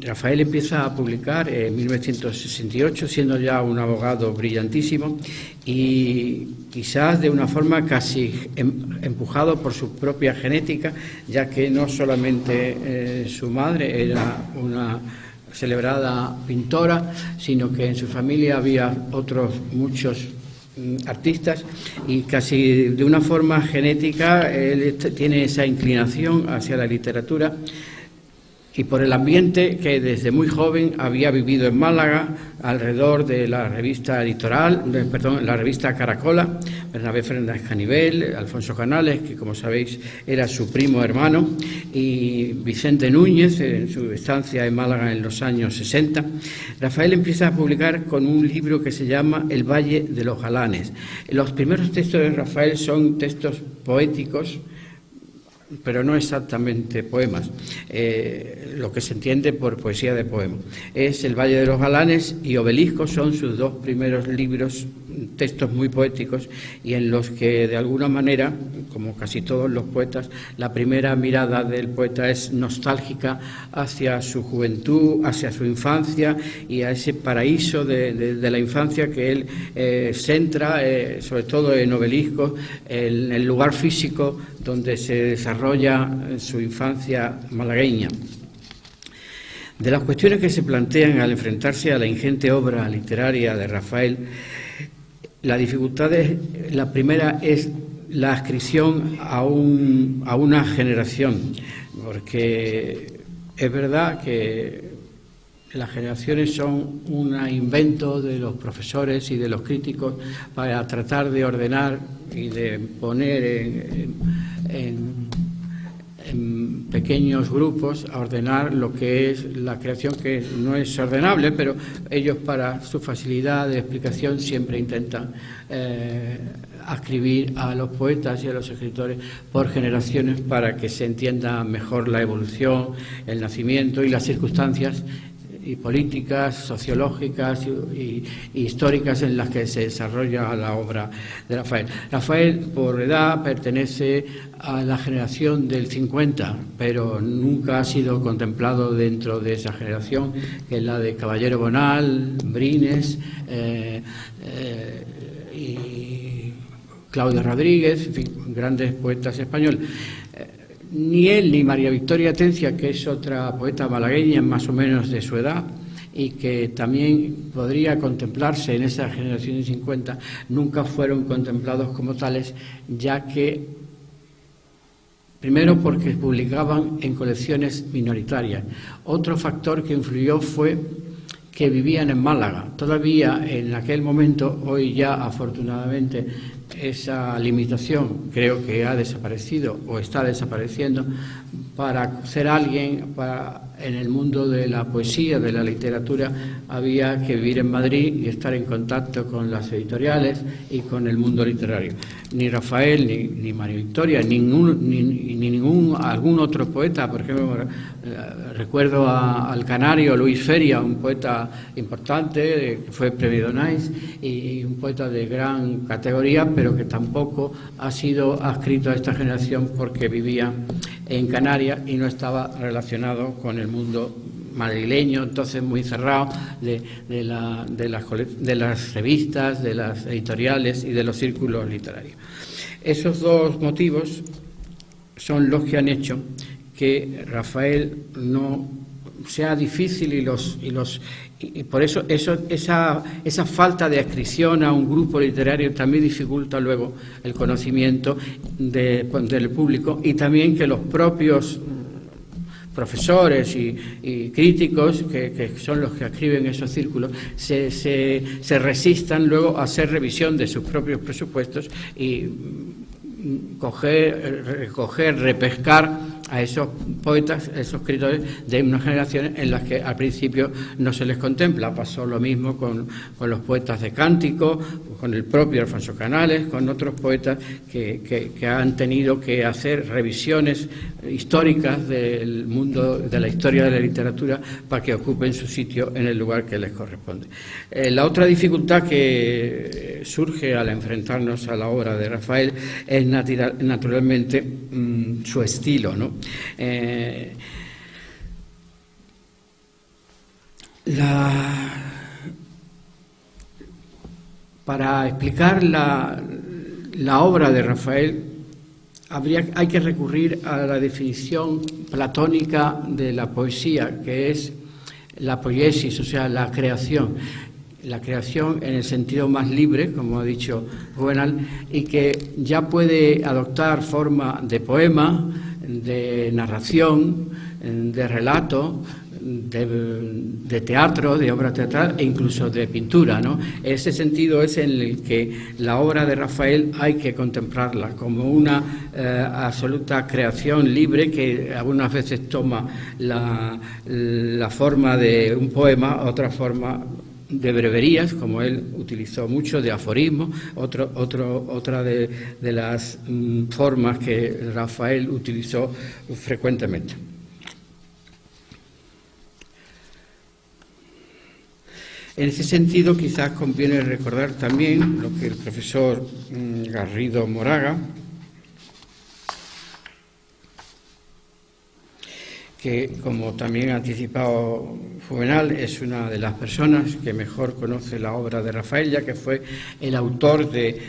Rafael empieza a publicar en 1968, siendo ya un abogado brillantísimo y quizás de una forma casi empujado por su propia genética, ya que no solamente su madre era una celebrada pintora, sino que en su familia había otros muchos artistas y casi de una forma genética él tiene esa inclinación hacia la literatura. Y por el ambiente que desde muy joven había vivido en Málaga, alrededor de la revista la revista Caracola, Bernabé Fernández Canivel, Alfonso Canales, que como sabéis era su primo hermano, y Vicente Núñez, en su estancia en Málaga en los años 60, Rafael empieza a publicar con un libro que se llama El Valle de los Galanes. Los primeros textos de Rafael son textos poéticos, pero no exactamente poemas, lo que se entiende por poesía de poema. Es El Valle de los Galanes y Obelisco, son sus dos primeros libros, textos muy poéticos y en los que de alguna manera, como casi todos los poetas, la primera mirada del poeta es nostálgica hacia su juventud, hacia su infancia y a ese paraíso de la infancia que él centra, sobre todo en Obelisco, en el lugar físico donde se desarrolla su infancia malagueña. De las cuestiones que se plantean al enfrentarse a la ingente obra literaria de Rafael, la dificultad la primera es la adscripción a una generación, porque es verdad que las generaciones son un invento de los profesores y de los críticos para tratar de ordenar y de poner en pequeños grupos a ordenar lo que es la creación, que no es ordenable, pero ellos para su facilidad de explicación siempre intentan adscribir a los poetas y a los escritores por generaciones para que se entienda mejor la evolución, el nacimiento y las circunstancias y políticas, sociológicas y históricas en las que se desarrolla la obra de Rafael. Rafael, por edad, pertenece a la generación del 50, pero nunca ha sido contemplado dentro de esa generación, que es la de Caballero Bonal, Brines y Claudio Rodríguez, en fin, grandes poetas españoles. Ni él ni María Victoria Atencia, que es otra poeta malagueña más o menos de su edad y que también podría contemplarse en esa generación de 50, nunca fueron contemplados como tales, ya que, primero, porque publicaban en colecciones minoritarias. Otro factor que influyó fue que vivían en Málaga. Todavía en aquel momento, hoy ya afortunadamente esa limitación creo que ha desaparecido o está desapareciendo. Para ser alguien en el mundo de la poesía, de la literatura, había que vivir en Madrid y estar en contacto con las editoriales y con el mundo literario. Ni Rafael, ni María Victoria, algún otro poeta, por ejemplo, recuerdo al canario Luis Feria, un poeta importante, que fue premio Donais y un poeta de gran categoría, pero que tampoco ha sido adscrito a esta generación porque vivía en Canarias y no estaba relacionado con el mundo madrileño, entonces muy cerrado de las revistas, de las editoriales y de los círculos literarios. Esos dos motivos son los que han hecho que Rafael no sea difícil y por eso esa falta de adscripción a un grupo literario también dificulta luego el conocimiento del público, y también que los propios profesores y críticos, que son los que escriben esos círculos, se resistan luego a hacer revisión de sus propios presupuestos y recoger, repescar a esos poetas, a esos escritores de unas generaciones en las que al principio no se les contempla. Pasó lo mismo con los poetas de Cántico, con el propio Alfonso Canales, con otros poetas que han tenido que hacer revisiones históricas del mundo, de la historia de la literatura, para que ocupen su sitio en el lugar que les corresponde. La otra dificultad que surge al enfrentarnos a la obra de Rafael es naturalmente su estilo, ¿no? Para explicar la obra de Rafael hay que recurrir a la definición platónica de la poesía, que es la poiesis, o sea, la creación en el sentido más libre, como ha dicho Juvenal, y que ya puede adoptar forma de poema, de narración, de relato, de teatro, de obra teatral e incluso de pintura, ¿no? Ese sentido es en el que la obra de Rafael hay que contemplarla como una absoluta creación libre, que algunas veces toma la forma de un poema, otra forma de breverías, como él utilizó mucho, de aforismo, otra de las formas que Rafael utilizó frecuentemente. En ese sentido, quizás conviene recordar también lo que el profesor Garrido Moraga, que, como también ha anticipado Juvenal, es una de las personas que mejor conoce la obra de Rafael, ya que fue el autor de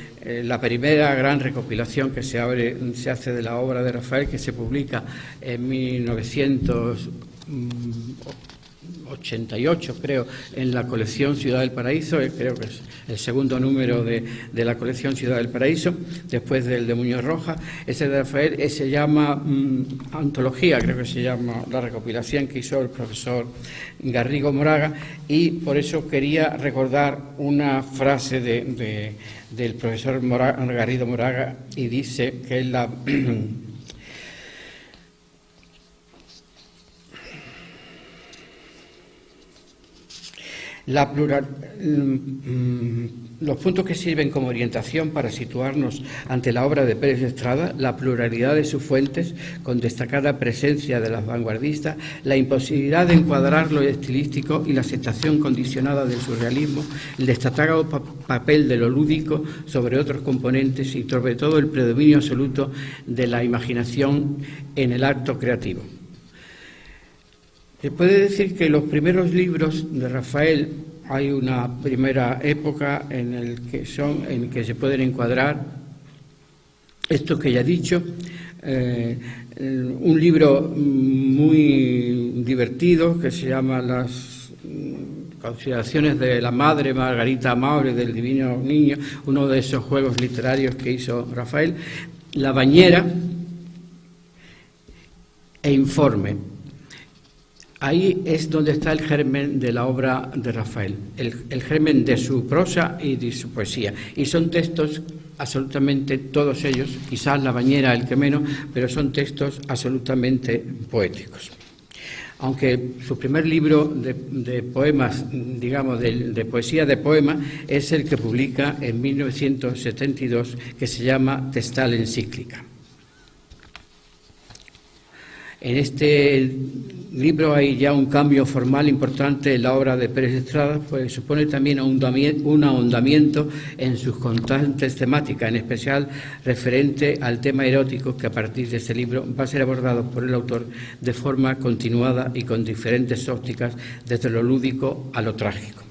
la primera gran recopilación que se hace de la obra de Rafael, que se publica en 1988, creo, en la colección Ciudad del Paraíso. Creo que es el segundo número de la colección Ciudad del Paraíso, después del de Muñoz Roja. Ese de Rafael se llama Antología, creo que se llama la recopilación que hizo el profesor Garrido Moraga, y por eso quería recordar una frase del profesor Garrido Moraga, y dice que es la... Los puntos que sirven como orientación para situarnos ante la obra de Pérez Estrada, la pluralidad de sus fuentes, con destacada presencia de las vanguardistas, la imposibilidad de encuadrar lo estilístico y la aceptación condicionada del surrealismo, el destacado papel de lo lúdico sobre otros componentes y sobre todo el predominio absoluto de la imaginación en el acto creativo. Se puede decir que los primeros libros de Rafael, hay una primera época en que se pueden encuadrar esto que ya he dicho, un libro muy divertido que se llama Las consideraciones de la madre Margarita Maure del Divino Niño, uno de esos juegos literarios que hizo Rafael, La bañera e Informe. Ahí es donde está el germen de la obra de Rafael, el germen de su prosa y de su poesía. Y son textos absolutamente, todos ellos, quizás La bañera el que menos, pero son textos absolutamente poéticos. Aunque su primer libro de poemas, digamos, de poesía de poema, es el que publica en 1972, que se llama Testal Encíclica. En este libro hay ya un cambio formal importante en la obra de Pérez Estrada, pues supone también un ahondamiento en sus constantes temáticas, en especial referente al tema erótico, que a partir de este libro va a ser abordado por el autor de forma continuada y con diferentes ópticas, desde lo lúdico a lo trágico.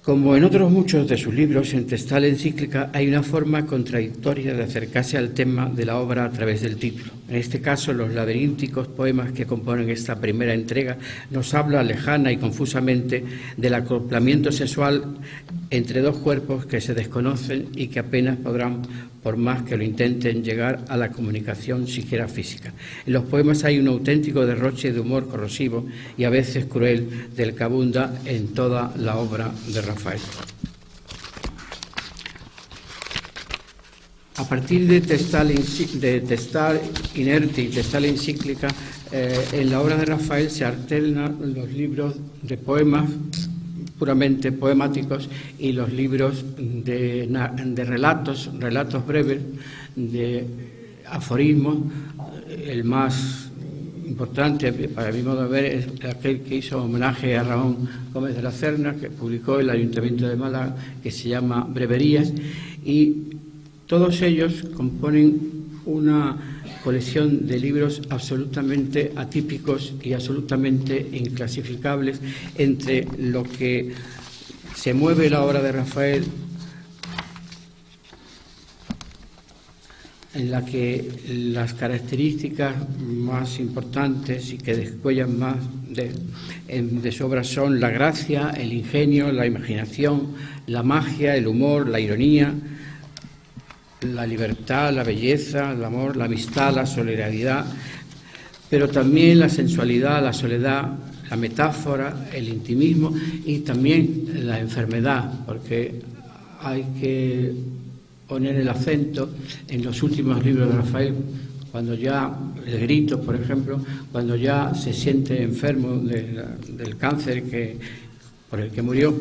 Como en otros muchos de sus libros, en Testal Encíclica hay una forma contradictoria de acercarse al tema de la obra a través del título. En este caso, los laberínticos poemas que componen esta primera entrega nos habla lejana y confusamente del acoplamiento sexual entre dos cuerpos que se desconocen y que apenas podrán, por más que lo intenten, llegar a la comunicación siquiera física. En los poemas hay un auténtico derroche de humor corrosivo y a veces cruel del que abunda en toda la obra de Rafael. A partir de Testal Inerte y Testal Encíclica, en la obra de Rafael se alternan los libros de poemas puramente poemáticos y los libros de relatos breves, de aforismos. El más importante, para mi modo de ver, es aquel que hizo homenaje a Ramón Gómez de la Serna, que publicó el Ayuntamiento de Málaga, que se llama Breverías, y todos ellos componen una colección de libros absolutamente atípicos y absolutamente inclasificables entre lo que se mueve la obra de Rafael, en la que las características más importantes y que descuellan más de su obra son la gracia, el ingenio, la imaginación, la magia, el humor, la ironía, la libertad, la belleza, el amor, la amistad, la solidaridad, pero también la sensualidad, la soledad, la metáfora, el intimismo y también la enfermedad, porque hay que poner el acento en los últimos libros de Rafael, cuando ya, El grito, por ejemplo, cuando ya se siente enfermo del cáncer por el que murió,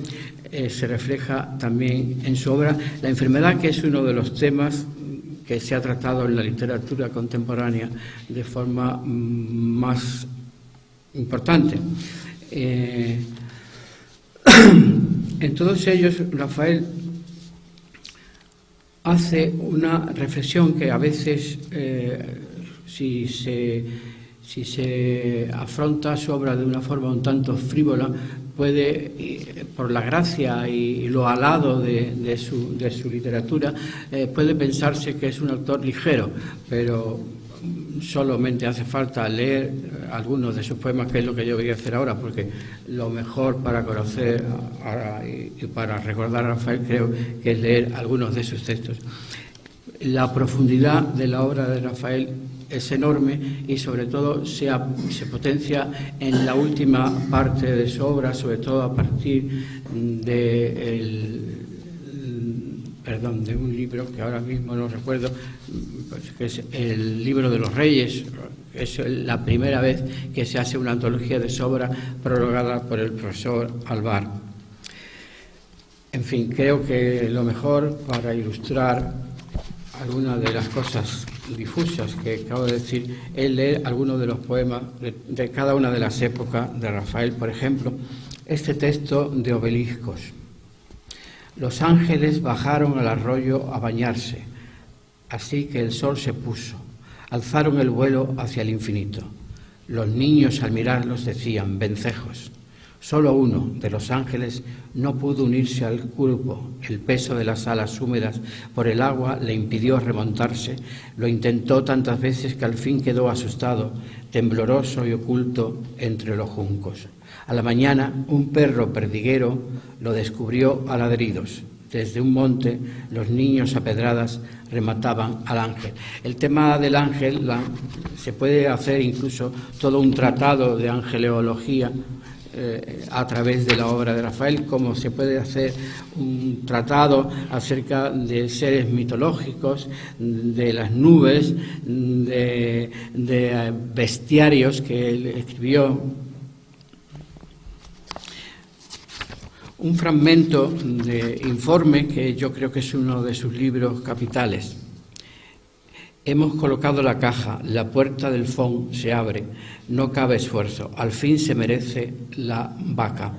se refleja también en su obra la enfermedad, que es uno de los temas que se ha tratado en la literatura contemporánea de forma más importante. En todos ellos, Rafael hace una reflexión que a veces, si se afronta su obra de una forma un tanto frívola, puede, por la gracia y lo alado de su literatura, puede pensarse que es un autor ligero, pero solamente hace falta leer algunos de sus poemas, que es lo que yo voy a hacer ahora, porque lo mejor para conocer y para recordar a Rafael creo que es leer algunos de sus textos. La profundidad de la obra de Rafael es enorme y sobre todo se potencia en la última parte de su obra, sobre todo a partir de un libro que ahora mismo no recuerdo, que es el Libro de los Reyes, Es la primera vez que se hace una antología de su obra prologada por el profesor Alvar. En fin, creo que lo mejor para ilustrar algunas de las cosas difusas que acabo de decir es leer algunos de los poemas de cada una de las épocas de Rafael. Por ejemplo, este texto de Obeliscos. Los ángeles bajaron al arroyo a bañarse, así que el sol se puso. Alzaron el vuelo hacia el infinito. Los niños al mirarlos decían, vencejos. Solo uno de los ángeles no pudo unirse al grupo. El peso de las alas húmedas por el agua le impidió remontarse. Lo intentó tantas veces que al fin quedó asustado, tembloroso y oculto entre los juncos. A la mañana, un perro perdiguero lo descubrió a ladridos. Desde un monte, los niños a pedradas remataban al ángel. El tema del ángel se puede hacer incluso todo un tratado de angeleología a través de la obra de Rafael, como se puede hacer un tratado acerca de seres mitológicos, de las nubes, de bestiarios que él escribió. Un fragmento de Informe que yo creo que es uno de sus libros capitales. Hemos colocado la caja, la puerta del fón se abre, no cabe esfuerzo, al fin se merece la vaca.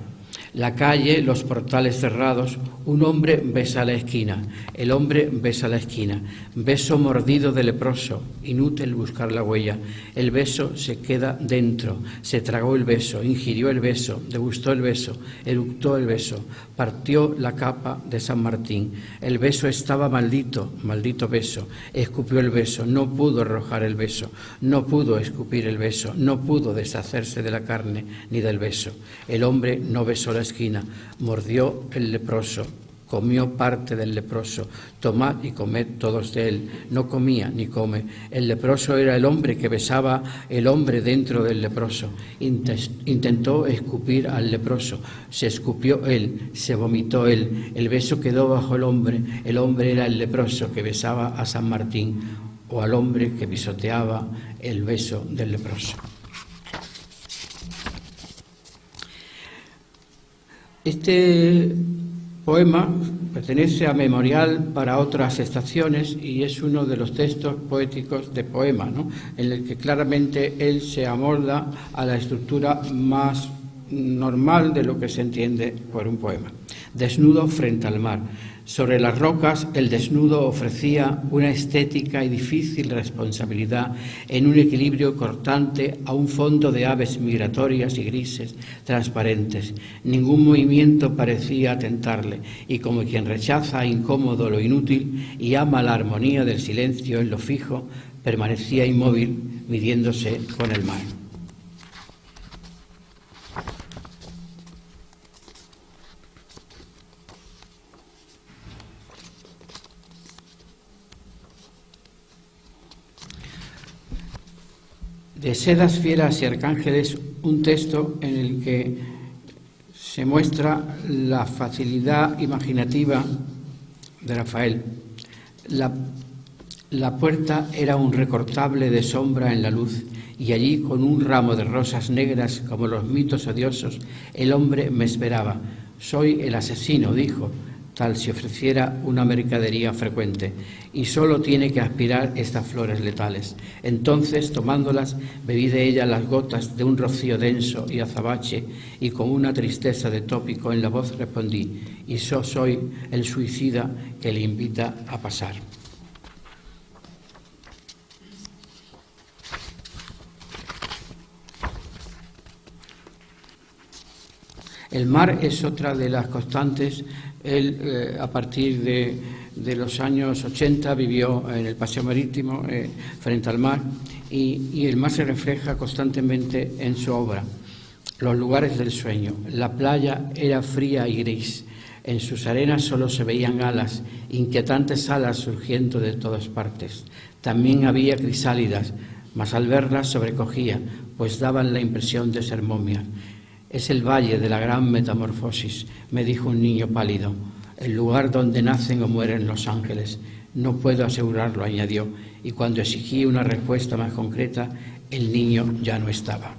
La calle, los portales cerrados, un hombre besa la esquina, el hombre besa la esquina, beso mordido de leproso, inútil buscar la huella, el beso se queda dentro, se tragó el beso, ingirió el beso, degustó el beso, eructó el beso, partió la capa de San Martín, el beso estaba maldito, maldito beso, escupió el beso, no pudo arrojar el beso, no pudo escupir el beso, no pudo deshacerse de la carne ni del beso, el hombre no besó la esquina, mordió el leproso, comió parte del leproso, tomad y comed todos de él, no comía ni come, el leproso era el hombre que besaba el hombre dentro del leproso, intentó escupir al leproso, se escupió él, se vomitó él, el beso quedó bajo el hombre era el leproso que besaba a San Martín, o al hombre que pisoteaba el beso del leproso. Este poema pertenece a Memorial para otras estaciones y es uno de los textos poéticos de poema, ¿no?, en el que claramente él se amolda a la estructura más normal de lo que se entiende por un poema. Desnudo frente al mar. Sobre las rocas el desnudo ofrecía una estética y difícil responsabilidad en un equilibrio cortante a un fondo de aves migratorias y grises transparentes. Ningún movimiento parecía tentarle y como quien rechaza incómodo lo inútil y ama la armonía del silencio en lo fijo, permanecía inmóvil midiéndose con el mar. De Sedas, Fieras y Arcángeles, un texto en el que se muestra la facilidad imaginativa de Rafael. La puerta era un recortable de sombra en la luz y allí, con un ramo de rosas negras como los mitos odiosos, el hombre me esperaba. Soy el asesino, dijo, tal si ofreciera una mercadería frecuente, y solo tiene que aspirar estas flores letales. Entonces, tomándolas, bebí de ellas las gotas de un rocío denso y azabache, y con una tristeza de tópico en la voz respondí, y yo soy el suicida que le invita a pasar. El mar es otra de las constantes. Él, a partir de los años 80, vivió en el paseo marítimo frente al mar y el mar se refleja constantemente en su obra. Los lugares del sueño. La playa era fría y gris. En sus arenas solo se veían alas, inquietantes alas surgiendo de todas partes. También había crisálidas, mas al verlas sobrecogía, pues daban la impresión de ser momias. Es el valle de la gran metamorfosis, me dijo un niño pálido, el lugar donde nacen o mueren los ángeles. No puedo asegurarlo, añadió, y cuando exigí una respuesta más concreta, el niño ya no estaba.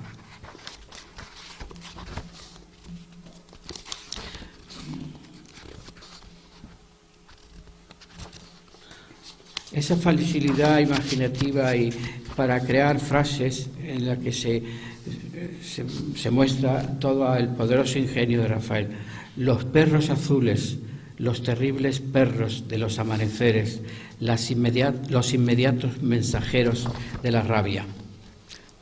Esa facilidad imaginativa y para crear frases en la que se muestra todo el poderoso ingenio de Rafael. Los perros azules, los terribles perros de los amaneceres, los inmediatos mensajeros de la rabia.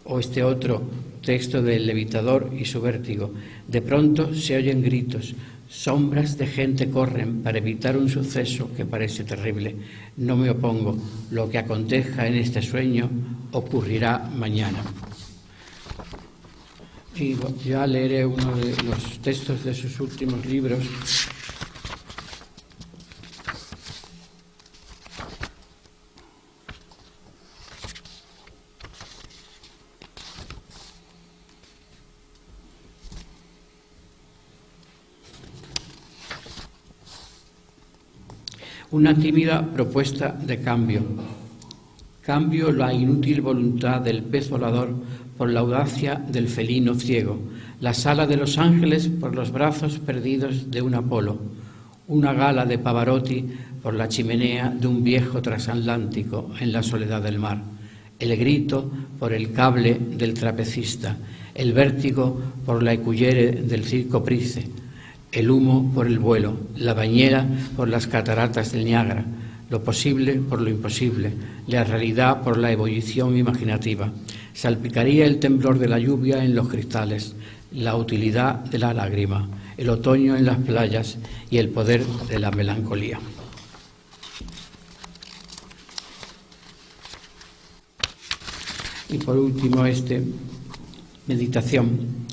O este otro texto del Levitador y su vértigo. De pronto se oyen gritos. Sombras de gente corren para evitar un suceso que parece terrible. No me opongo. Lo que acontezca en este sueño ocurrirá mañana. Y ya leeré uno de los textos de sus últimos libros. Una tímida propuesta de cambio. Cambio la inútil voluntad del pez volador por la audacia del felino ciego, la sala de los ángeles por los brazos perdidos de un Apolo, una gala de Pavarotti por la chimenea de un viejo transatlántico en la soledad del mar, el grito por el cable del trapecista, el vértigo por la écuyere del circo Price, el humo por el vuelo, la bañera por las cataratas del Niágara, lo posible por lo imposible, la realidad por la ebullición imaginativa. Salpicaría el temblor de la lluvia en los cristales, la utilidad de la lágrima, el otoño en las playas y el poder de la melancolía. Y por último meditación.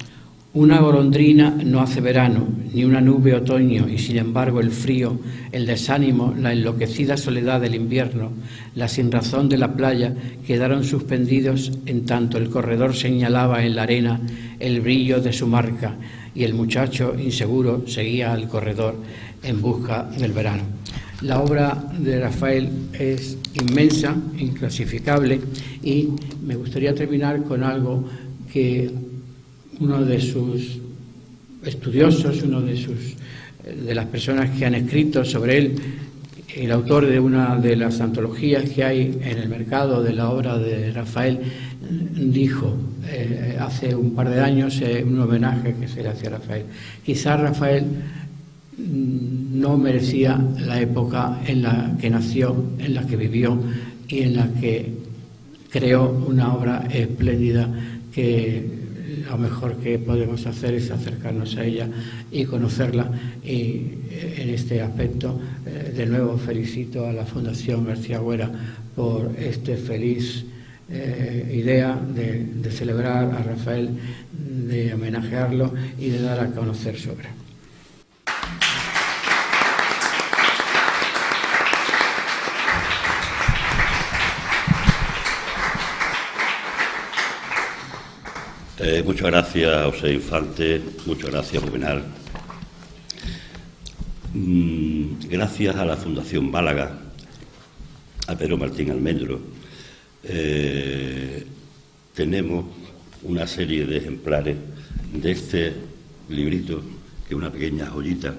Una golondrina no hace verano, ni una nube otoño, y sin embargo el frío, el desánimo, la enloquecida soledad del invierno, la sinrazón de la playa quedaron suspendidos en tanto el corredor señalaba en la arena el brillo de su marca y el muchacho inseguro seguía al corredor en busca del verano. La obra de Rafael es inmensa, inclasificable, y me gustaría terminar con algo que uno de sus estudiosos, de las personas que han escrito sobre él, el autor de una de las antologías que hay en el mercado de la obra de Rafael, dijo hace un par de años un homenaje que se le hacía a Rafael. Quizás Rafael no merecía la época en la que nació, en la que vivió y en la que creó una obra espléndida que lo mejor que podemos hacer es acercarnos a ella y conocerla. Y en este aspecto, de nuevo felicito a la Fundación García Güera por esta feliz idea de celebrar a Rafael, de homenajearlo y de dar a conocer su obra. Muchas gracias, José Infante, muchas gracias, Juvenal. Gracias a la Fundación Málaga, a Pedro Martín Almendro, tenemos una serie de ejemplares de este librito, que es una pequeña joyita,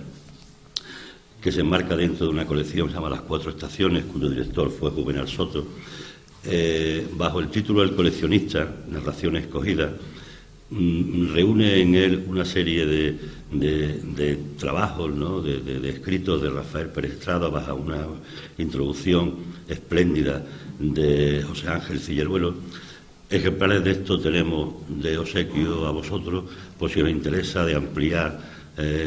que se enmarca dentro de una colección que se llama Las Cuatro Estaciones, cuyo director fue Juvenal Soto, bajo el título El coleccionista, narraciones escogidas. Reúne en él una serie de trabajos, ¿no?, de escritos de Rafael Pérez Estrada, bajo una introducción espléndida de José Ángel Cilleruelo. Ejemplares de esto tenemos de obsequio a vosotros, por si os interesa, de ampliar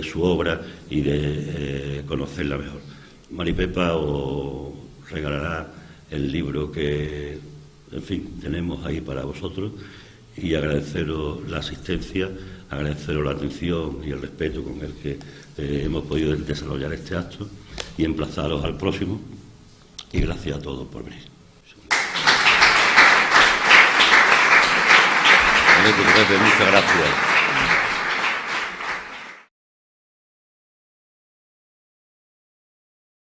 su obra y de conocerla mejor. Maripepa os regalará el libro que, en fin, tenemos ahí para vosotros, y agradeceros la asistencia, agradeceros la atención y el respeto con el que hemos podido desarrollar este acto, y emplazaros al próximo, y gracias a todos por venir. Muchas gracias.